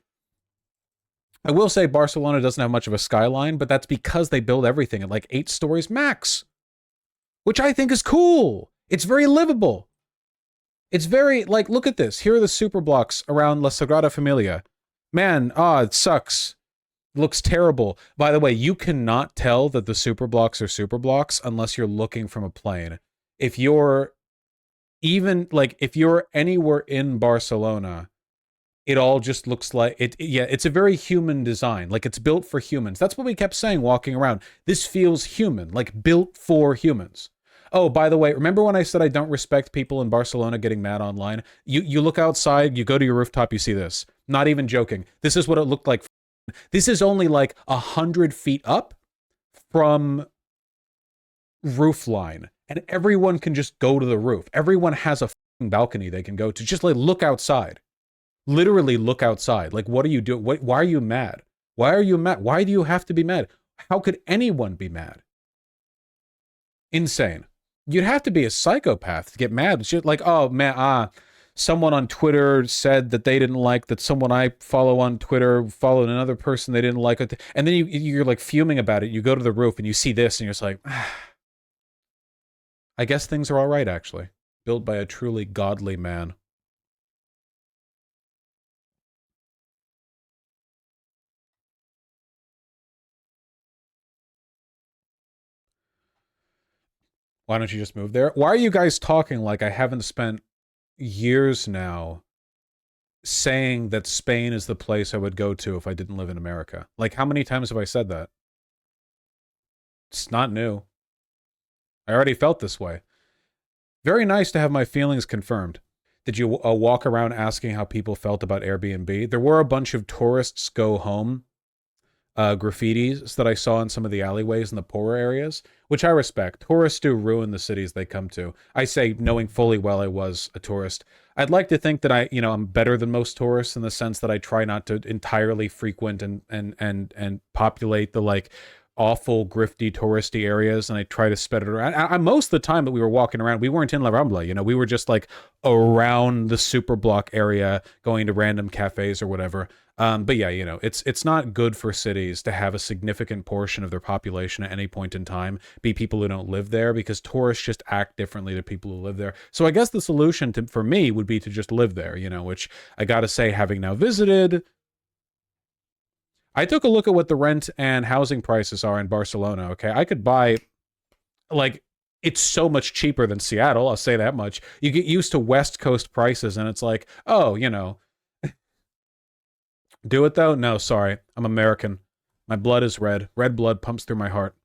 I will say Barcelona doesn't have much of a skyline, but that's because they build everything at like 8 stories max, which I think is cool. It's very livable. It's very, like, look at this. Here are the super blocks around La Sagrada Familia. Man, it sucks. It looks terrible. By the way, you cannot tell that the super blocks are super blocks unless you're looking from a plane. If you're if you're anywhere in Barcelona, it all just looks like it. Yeah, it's a very human design. Like, it's built for humans. That's what we kept saying walking around. This feels human, like built for humans. Oh, by the way, remember when I said I don't respect people in Barcelona getting mad online? You look outside, you go to your rooftop, you see this. Not even joking. This is what it looked like. This is only like 100 feet up from roof line, and everyone can just go to the roof. Everyone has a balcony they can go to. Just like look outside. Literally look outside. Like, what are you doing? Why are you mad? Why are you mad? Why do you have to be mad? How could anyone be mad? Insane. You'd have to be a psychopath to get mad. It's just like, oh man, someone on Twitter said that they didn't like that someone I follow on Twitter followed another person they didn't like it. And then you're like fuming about it. You go to the roof and you see this and you're just like, I guess things are all right, actually. Built by a truly godly man. Why don't you just move there? Why are you guys talking like I haven't spent years now saying that Spain is the place I would go to if I didn't live in America? Like, how many times have I said that? It's not new. I already felt this way. Very nice to have my feelings confirmed. Did you walk around asking how people felt about Airbnb? There were a bunch of tourists go home graffitis that I saw in some of the alleyways in the poorer areas, which I respect. Tourists do ruin the cities they come to. I say, knowing fully well I was a tourist. I'd like to think that I'm better than most tourists in the sense that I try not to entirely frequent and populate the like awful grifty touristy areas, and I try to spread it around. Most of the time that we were walking around, we weren't in La Rambla, we were just like around the super block area, going to random cafes or whatever. But yeah, it's not good for cities to have a significant portion of their population at any point in time be people who don't live there, because tourists just act differently to people who live there. So I guess the solution for me would be to just live there, which I gotta say, having now visited, I took a look at what the rent and housing prices are in Barcelona, okay? I could buy, like, it's so much cheaper than Seattle, I'll say that much. You get used to West Coast prices, and it's like, oh, do it though? No, sorry. I'm American. My blood is red. Red blood pumps through my heart.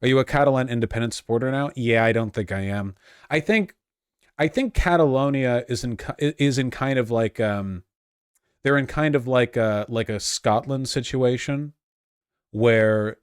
Are you a Catalan independent supporter now? Yeah, I don't think I am. I think I think Catalonia is in kind of like they're in kind of like a Scotland situation where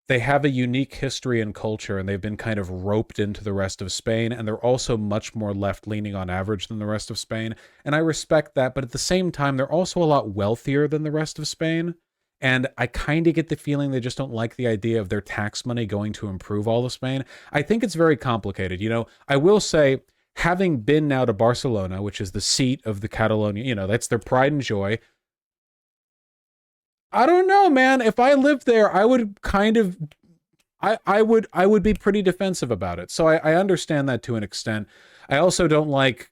they have a unique history and culture and they've been kind of roped into the rest of Spain, and they're also much more left leaning on average than the rest of Spain. And I respect that, but at the same time they're also a lot wealthier than the rest of Spain. And I kind of get the feeling they just don't like the idea of their tax money going to improve all of Spain. I think it's very complicated. I will say, having been now to Barcelona, which is the seat of the Catalonia, that's their pride and joy. I don't know, man. If I lived there, I would kind of I would be pretty defensive about it. So I understand that to an extent. I also don't like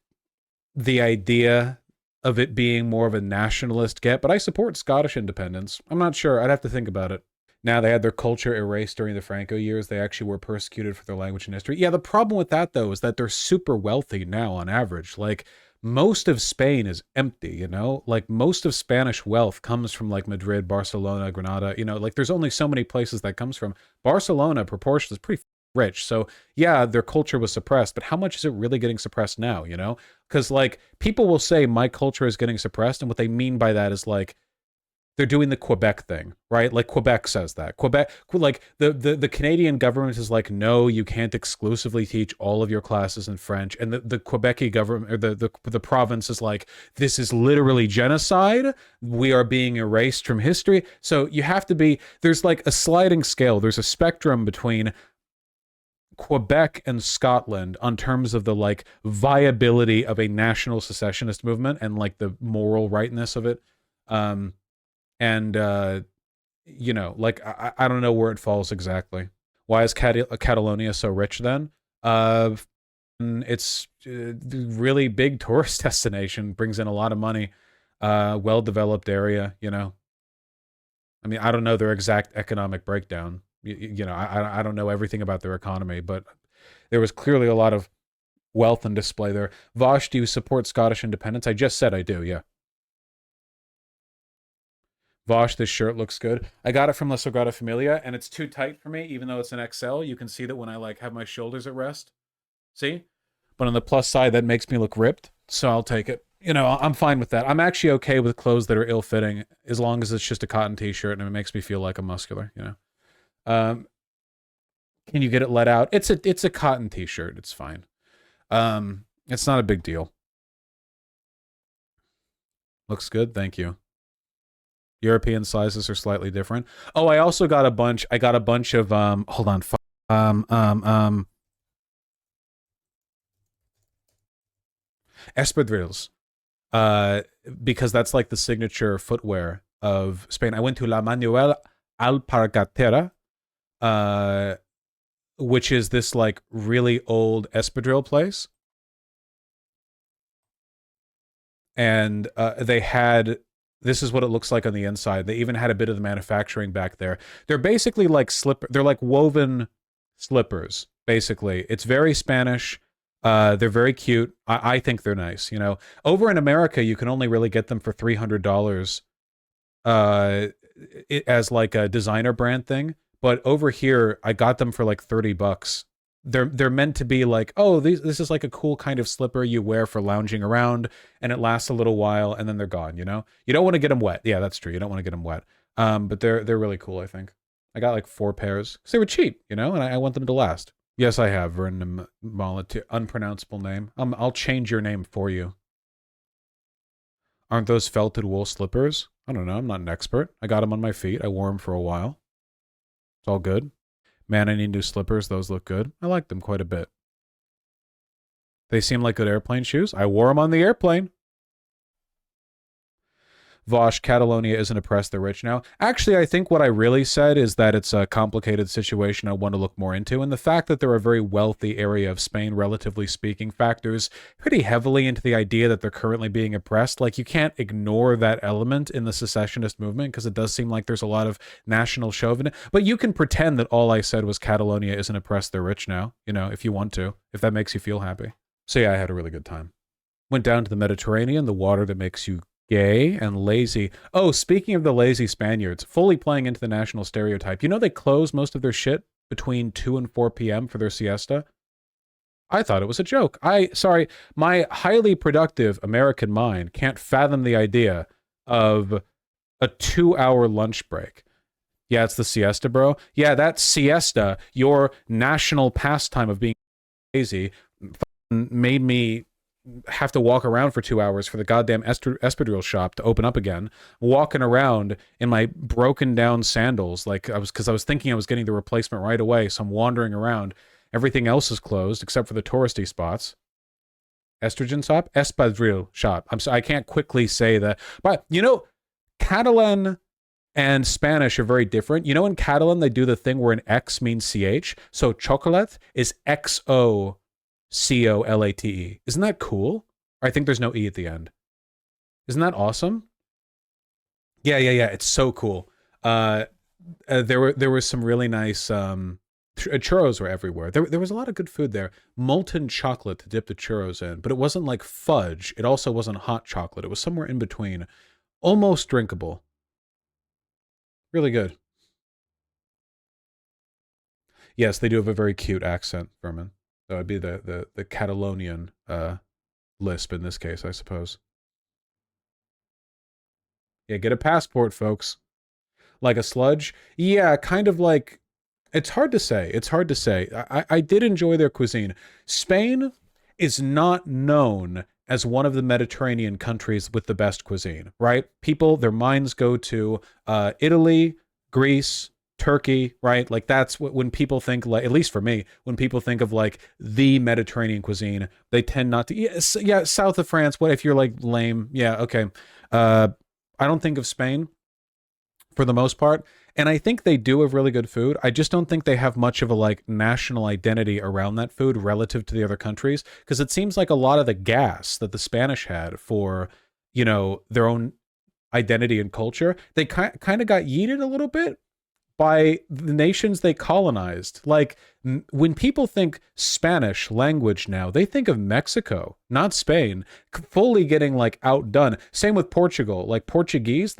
the idea of it being more of a nationalist get, but I support Scottish independence. I'm not sure. I'd have to think about it. Now, they had their culture erased during the Franco years. They actually were persecuted for their language and history. Yeah, the problem with that, though, is that they're super wealthy now on average. Like, most of Spain is empty, Like, most of Spanish wealth comes from, like, Madrid, Barcelona, Granada, Like, there's only so many places that comes from. Barcelona, proportion, is pretty rich. So, yeah, their culture was suppressed, but how much is it really getting suppressed now, Because, like, people will say my culture is getting suppressed, and what they mean by that is, like, they're doing the Quebec thing, right? Like, Quebec says that. Quebec, like, the Canadian government is like, no, you can't exclusively teach all of your classes in French. And the Quebec government, or the province is like, this is literally genocide. We are being erased from history. So you have to be, there's like a sliding scale. There's a spectrum between Quebec and Scotland on terms of the like viability of a national secessionist movement and like the moral rightness of it. And like, I don't know where it falls exactly. Why is Catalonia so rich then? It's a really big tourist destination, brings in a lot of money, well-developed area, I mean, I don't know their exact economic breakdown. I don't know everything about their economy, but there was clearly a lot of wealth and display there. Vaush, do you support Scottish independence? I just said I do, yeah. Vaush, this shirt looks good. I got it from La Sagrada Familia, and it's too tight for me, even though it's an XL. You can see that when I like have my shoulders at rest. See? But on the plus side, that makes me look ripped, so I'll take it. I'm fine with that. I'm actually okay with clothes that are ill-fitting, as long as it's just a cotton t-shirt and it makes me feel like I'm muscular, Um, can you get it let out? It's a cotton t-shirt. It's fine. It's not a big deal. Looks good. Thank you. European sizes are slightly different. Oh, I also got a bunch. I got a bunch of hold on. Espadrilles. Because that's like the signature footwear of Spain. I went to La Manuel Alpargatera, which is this like really old espadrille place. And they had, this is what it looks like on the inside. They even had a bit of the manufacturing back there. They're basically like they're like woven slippers, basically. It's very Spanish. They're very cute. I think they're nice, Over in America, you can only really get them for $300 as like a designer brand thing. But over here, I got them for like $30. They're meant to be like, oh, this is like a cool kind of slipper you wear for lounging around, and it lasts a little while, and then they're gone. You don't want to get them wet. Yeah, that's true. You don't want to get them wet. But they're really cool. I think I got like 4 pairs because they were cheap. And I want them to last. Yes, I have Vernon Mollet, unpronounceable name. I'll change your name for you. Aren't those felted wool slippers? I don't know. I'm not an expert. I got them on my feet. I wore them for a while. It's all good. Man, I need new slippers. Those look good. I like them quite a bit. They seem like good airplane shoes. I wore them on the airplane. Vaush, Catalonia isn't oppressed, they're rich now. Actually, I think what I really said is that it's a complicated situation I want to look more into, and the fact that they're a very wealthy area of Spain, relatively speaking, factors pretty heavily into the idea that they're currently being oppressed. Like, you can't ignore that element in the secessionist movement, because it does seem like there's a lot of national chauvinism. But you can pretend that all I said was Catalonia isn't oppressed, they're rich now, if you want to, if that makes you feel happy. So yeah, I had a really good time. Went down to the Mediterranean, the water that makes you gay and lazy. Oh, speaking of the lazy Spaniards, fully playing into the national stereotype. They close most of their shit between 2 and 4 p.m. for their siesta? I thought it was a joke. Sorry, my highly productive American mind can't fathom the idea of a 2 hour lunch break. Yeah, it's the siesta, bro. Yeah, that siesta, your national pastime of being lazy, made me have to walk around for 2 hours for the goddamn espadrille shop to open up again. Walking around in my broken down sandals, like because I was thinking I was getting the replacement right away. So I'm wandering around. Everything else is closed except for the touristy spots. Estrogen shop, espadrille shop. I can't quickly say that, but Catalan and Spanish are very different. In Catalan they do the thing where an X means CH, so chocolate is XOCOLATE. Isn't that cool? I think there's no E at the end. Isn't that awesome? Yeah. It's so cool. There were some really nice churros were everywhere. There was a lot of good food there. Molten chocolate to dip the churros in, but it wasn't like fudge. It also wasn't hot chocolate. It was somewhere in between. Almost drinkable. Really good. Yes, they do have a very cute accent, Vermin. So it'd be the Catalonian lisp in this case, I suppose. Yeah, get a passport, folks. Like a sludge? Yeah, kind of like... It's hard to say. It's hard to say. I did enjoy their cuisine. Spain is not known as one of the Mediterranean countries with the best cuisine, right? People, their minds go to Italy, Greece, Turkey, right? Like that's when people think, like, at least for me, when people think of like the Mediterranean cuisine, they tend not to. Yeah, south of France. What if you're like lame? Yeah, okay. I don't think of Spain for the most part. And I think they do have really good food. I just don't think they have much of a like national identity around that food relative to the other countries. Because it seems like a lot of the gas that the Spanish had for, their own identity and culture, they kind of got yeeted a little bit by the nations they colonized. Like when people think Spanish language now, they think of Mexico, not Spain, fully getting like outdone. Same with Portugal. Like Portuguese,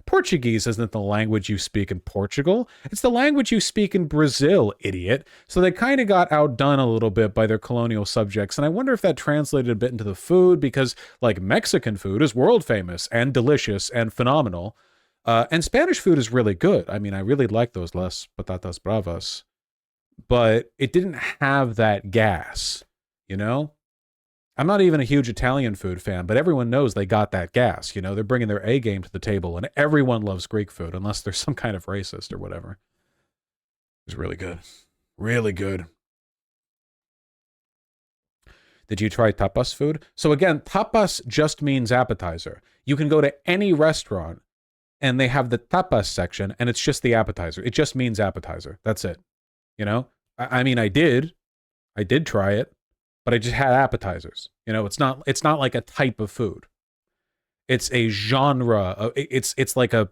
Portuguese isn't the language you speak in Portugal. It's the language you speak in Brazil, idiot. So they kind of got outdone a little bit by their colonial subjects. And I wonder if that translated a bit into the food, because like Mexican food is world famous and delicious and phenomenal. And Spanish food is really good. I mean, I really like those las patatas bravas, but it didn't have that gas, I'm not even a huge Italian food fan, but everyone knows they got that gas, they're bringing their A game to the table, and everyone loves Greek food unless they're some kind of racist or whatever. It's really good. Really good. Did you try tapas food? So again, tapas just means appetizer. You can go to any restaurant and they have the tapas section, and it's just the appetizer. It just means appetizer. That's it. I mean, I did try it, but I just had appetizers. It's not like a type of food. It's a genre. It's like a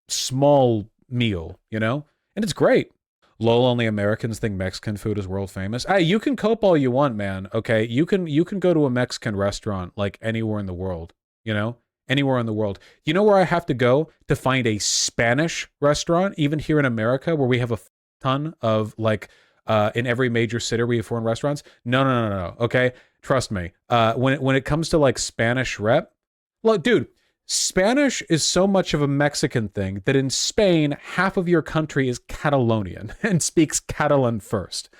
small meal, and it's great. Lol, only Americans think Mexican food is world famous. Hey, you can cope all you want, man. Okay, you can go to a Mexican restaurant like anywhere in the world. Anywhere in the world. You know where I have to go to find a Spanish restaurant, even here in America, where we have a ton of like in every major city we have foreign restaurants? No. Okay, trust me. When it comes to like Spanish rep, look, dude, Spanish is so much of a Mexican thing that in Spain, half of your country is Catalonian and speaks Catalan first.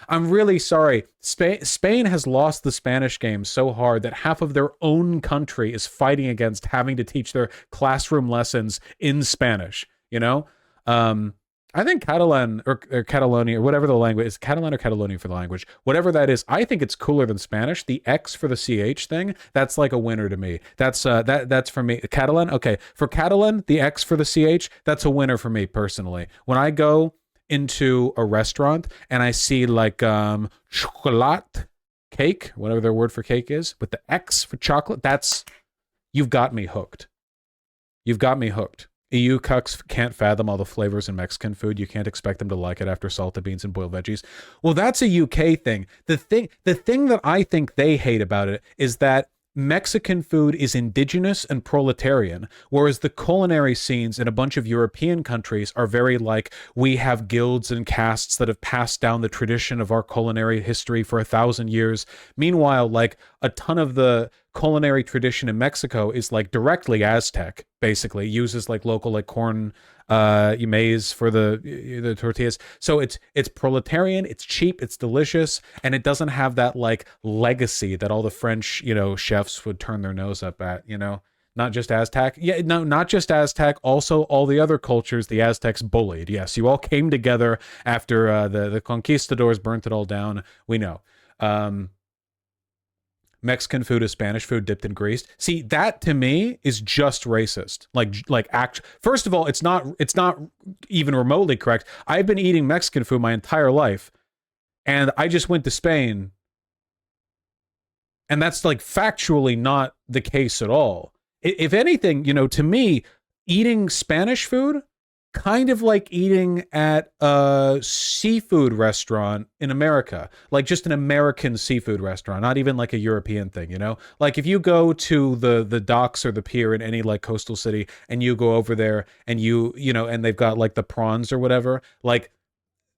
I'm really sorry. Spain has lost the Spanish game so hard that half of their own country is fighting against having to teach their classroom lessons in Spanish. I think Catalan or Catalonia or whatever the language is, Catalan or Catalonian for the language, whatever that is, I think it's cooler than Spanish. The X for the CH thing, that's like a winner to me. That's for me. Catalan, okay. For Catalan, the X for the CH, that's a winner for me personally. When I go into a restaurant and I see like chocolate cake, whatever their word for cake is, with the X for chocolate, you've got me hooked. You've got me hooked. EU cucks can't fathom all the flavors in Mexican food. You can't expect them to like it after salted beans and boiled veggies. Well, that's a UK thing. The thing that I think they hate about it is that Mexican food is indigenous and proletarian, whereas the culinary scenes in a bunch of European countries are very like, we have guilds and castes that have passed down the tradition of our culinary history for 1,000 years. Meanwhile, like a ton of the culinary tradition in Mexico is like directly Aztec, basically uses like local like corn, maize for the tortillas. So it's proletarian, it's cheap, it's delicious, and it doesn't have that like legacy that all the French, chefs would turn their nose up at, Not just Aztec. Yeah, no, not just Aztec. Also, all the other cultures the Aztecs bullied. Yes, you all came together after the conquistadors burnt it all down. We know. Mexican food is Spanish food dipped in grease. See, that to me is just racist. First of all, it's not even remotely correct. I've been eating Mexican food my entire life, and I just went to Spain, and that's like factually not the case at all. If anything, to me, eating Spanish food kind of like eating at a seafood restaurant in America, like just an American seafood restaurant, not even like a European thing, Like if you go to the docks or the pier in any like coastal city and you go over there and and they've got like the prawns or whatever, like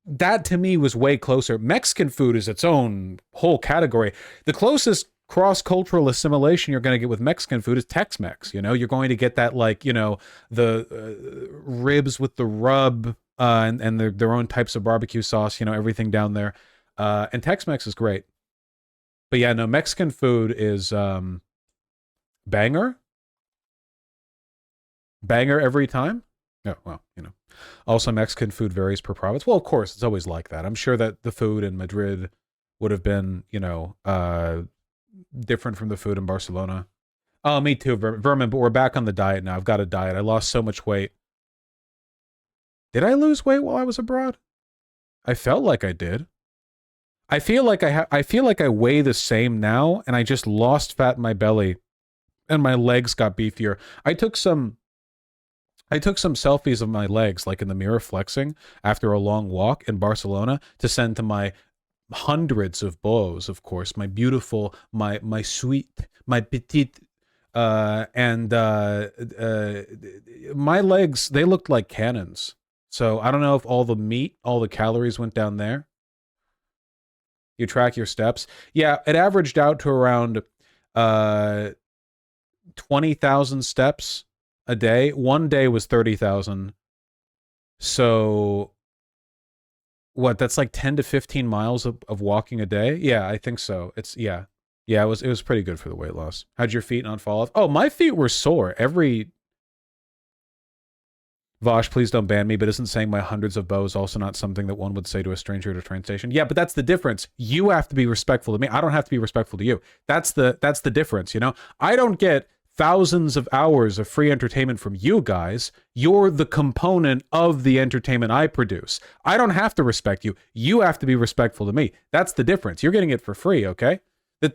that to me was way closer. Mexican food is its own whole category. The closest cross-cultural assimilation you're going to get with Mexican food is Tex-Mex. You're going to get that like the ribs with the rub and their own types of barbecue sauce, everything down there, and Tex-Mex is great. But yeah, no, Mexican food is banger every time. Oh, well, also Mexican food varies per province. Well, of course, it's always like that. I'm sure that the food in Madrid would have been different from the food in Barcelona. Oh, me too, Vermin, but we're back on the diet now. I've got a diet. I lost so much weight. Did I lose weight while I was abroad? I felt like I did. I feel like I weigh the same now, and I just lost fat in my belly, and my legs got beefier. I took some selfies of my legs, like in the mirror flexing, after a long walk in Barcelona to send to my hundreds of beaux, of course, my beautiful, my sweet, my petite, and my legs, they looked like cannons. So I don't know if all the meat, all the calories went down there. You track your steps. Yeah, it averaged out to around 20,000 steps a day. One day was 30,000. So what, that's like 10 to 15 miles of walking a day? Yeah, I think so. Yeah, it was pretty good for the weight loss. How'd your feet not fall off? Oh, my feet were sore. Vaush, please don't ban me, but isn't saying my hundreds of beaux also not something that one would say to a stranger at a train station? Yeah, but that's the difference. You have to be respectful to me. I don't have to be respectful to you. That's the difference, I don't get thousands of hours of free entertainment from you guys. You're the component of the entertainment I produce. I don't have to respect you. You have to be respectful to me. That's the difference. You're getting it for free, okay? They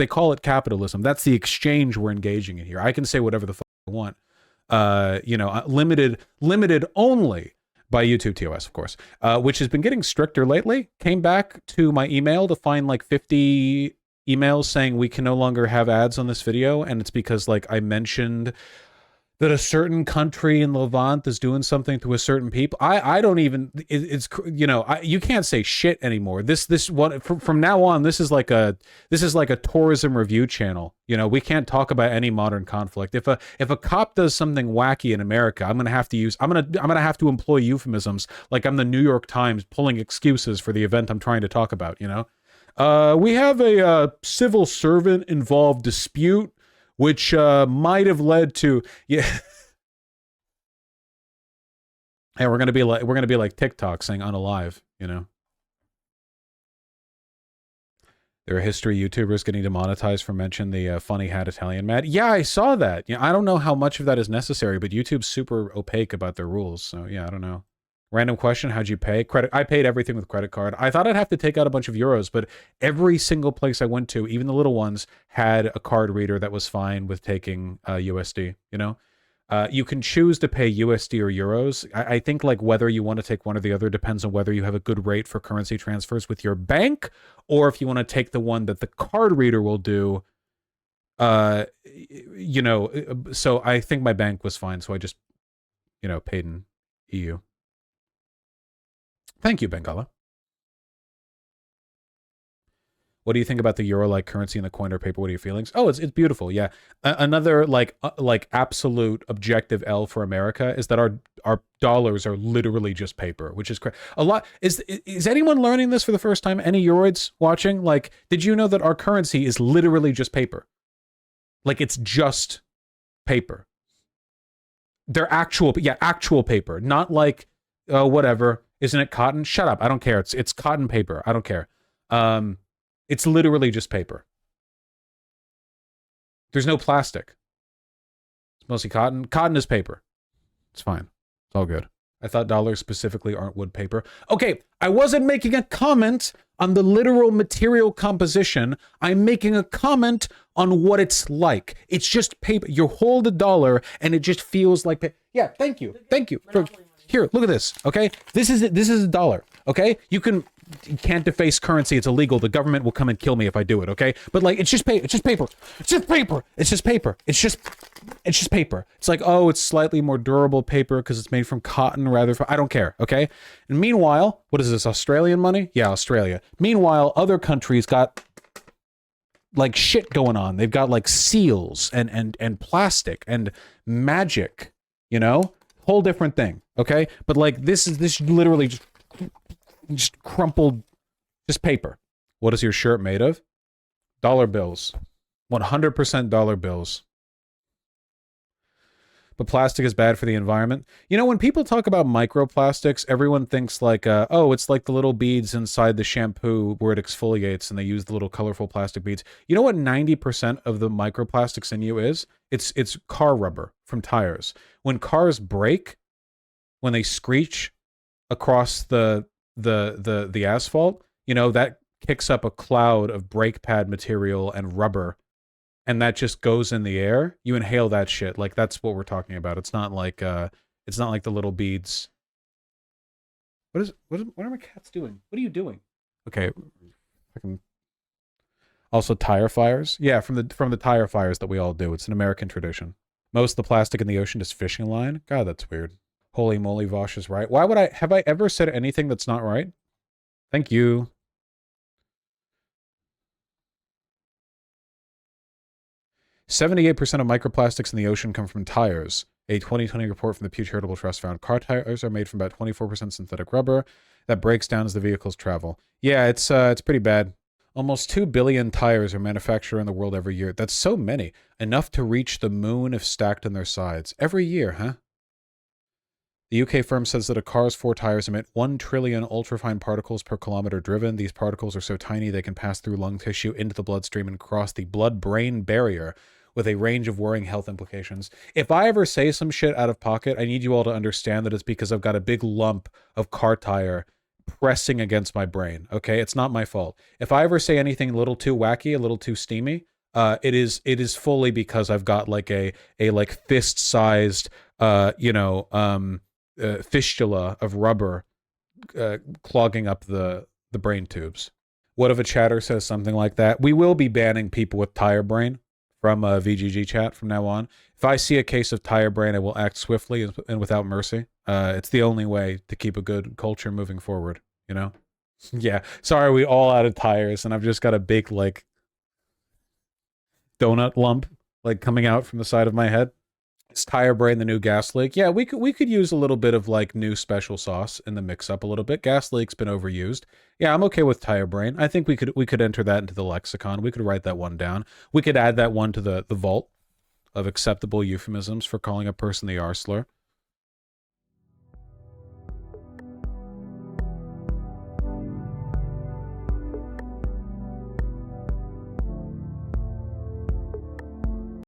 call it capitalism. That's the exchange we're engaging in here. I can say whatever the fuck I want. Limited only by YouTube TOS, of course, which has been getting stricter lately. Came back to my email to find like 50 emails saying we can no longer have ads on this video, and it's because like I mentioned that a certain country in Levant is doing something to a certain people. I don't even, you can't say shit anymore. This one from now on, this is like a tourism review channel. We can't talk about any modern conflict. If a cop does something wacky in America, I'm gonna have to employ euphemisms like I'm the New York Times pulling excuses for the event I'm trying to talk about. We have a civil servant involved dispute, which might have led to, yeah. Hey, we're gonna be like TikTok saying unalive, There are history YouTubers getting demonetized for mentioning the funny hat Italian mad. Yeah, I saw that. I don't know how much of that is necessary, but YouTube's super opaque about their rules. So yeah, I don't know. Random question, how'd you pay? I paid everything with credit card. I thought I'd have to take out a bunch of euros, but every single place I went to, even the little ones, had a card reader that was fine with taking USD, You can choose to pay USD or euros. I think like whether you want to take one or the other depends on whether you have a good rate for currency transfers with your bank, or if you want to take the one that the card reader will do You know, so I think my bank was fine, so I just, you know, paid in EU. Thank you, Bengala. What do you think about the euro-like currency and the coin or paper? What are your feelings? Oh, it's beautiful. Yeah, another like absolute objective L for America is that our dollars are literally just paper, which is a lot. Is anyone learning this for the first time? Any Euroids watching? Like, did you know that our currency is literally just paper? Like, it's just paper. They're actual, yeah, actual paper, not like whatever. Isn't it cotton? Shut up. I don't care. It's cotton paper. I don't care. It's literally just paper. There's no plastic. It's mostly cotton. Cotton is paper. It's fine. It's all good. I thought dollars specifically aren't wood paper. Okay, I wasn't making a comment on the literal material composition. I'm making a comment on what it's like. It's just paper. You hold a dollar and it just feels like paper. Yeah, thank you. Thank you. Here, look at this, okay? This is a dollar, okay? You can't deface currency. It's illegal. The government will come and kill me if I do it, okay? But like, it's just paper. It's just paper. It's just paper. It's just paper. It's just paper. It's like, oh, it's slightly more durable paper because it's made from cotton rather from, I don't care, okay? And meanwhile, what is this, Australian money? Yeah, Australia. Meanwhile, other countries got like shit going on. They've got like seals and plastic and magic, you know? Whole different thing, okay? But like, this literally just crumpled, just paper. What is your shirt made of? Dollar bills. 100% dollar bills. But plastic is bad for the environment. You know, when people talk about microplastics, everyone thinks like, oh, it's like the little beads inside the shampoo where it exfoliates and they use the little colorful plastic beads. You know what 90% of the microplastics in you is? It's car rubber from tires. When cars break, when they screech across the asphalt, you know, that kicks up a cloud of brake pad material and rubber, and that just goes in the air. You inhale that shit. Like, that's what we're talking about. It's not like the little beads. What are my cats doing? What are you doing? Okay. Also tire fires. Yeah, from the tire fires that we all do. It's an American tradition. Most of the plastic in the ocean is fishing line. God, that's weird. Holy moly, Vaush is right. Why would have I ever said anything that's not right? Thank you. "78% of microplastics in the ocean come from tires. A 2020 report from the Pew Charitable Trust found car tires are made from about 24% synthetic rubber that breaks down as the vehicles travel." Yeah, it's pretty bad. Almost 2 billion tires are manufactured in the world every year. That's so many. Enough to reach the moon if stacked on their sides. Every year, huh? The UK firm says that a car's 4 tires emit 1 trillion ultrafine particles per kilometer driven. These particles are so tiny they can pass through lung tissue into the bloodstream and cross the blood-brain barrier with a range of worrying health implications. If I ever say some shit out of pocket, I need you all to understand that it's because I've got a big lump of car tire pressing against my brain, okay? It's not my fault. If I ever say anything a little too wacky, a little too steamy, it is fully because I've got like a like fist-sized, fistula of rubber clogging up the brain tubes. What if a chatter says something like that? We will be banning people with tire brain from VGG chat from now on. If I see a case of tire brain, I will act swiftly and without mercy. It's the only way to keep a good culture moving forward, you know? Yeah, sorry, we all out of tires, and I've just got a big, like, donut lump, like, coming out from the side of my head. Is tire brain the new gas leak? Yeah, we could use a little bit of, like, new special sauce in the mix-up a little bit. Gas leak's been overused. Yeah, I'm okay with tire brain. I think we could enter that into the lexicon. We could write that one down. We could add that one to the vault of acceptable euphemisms for calling a person the R slur.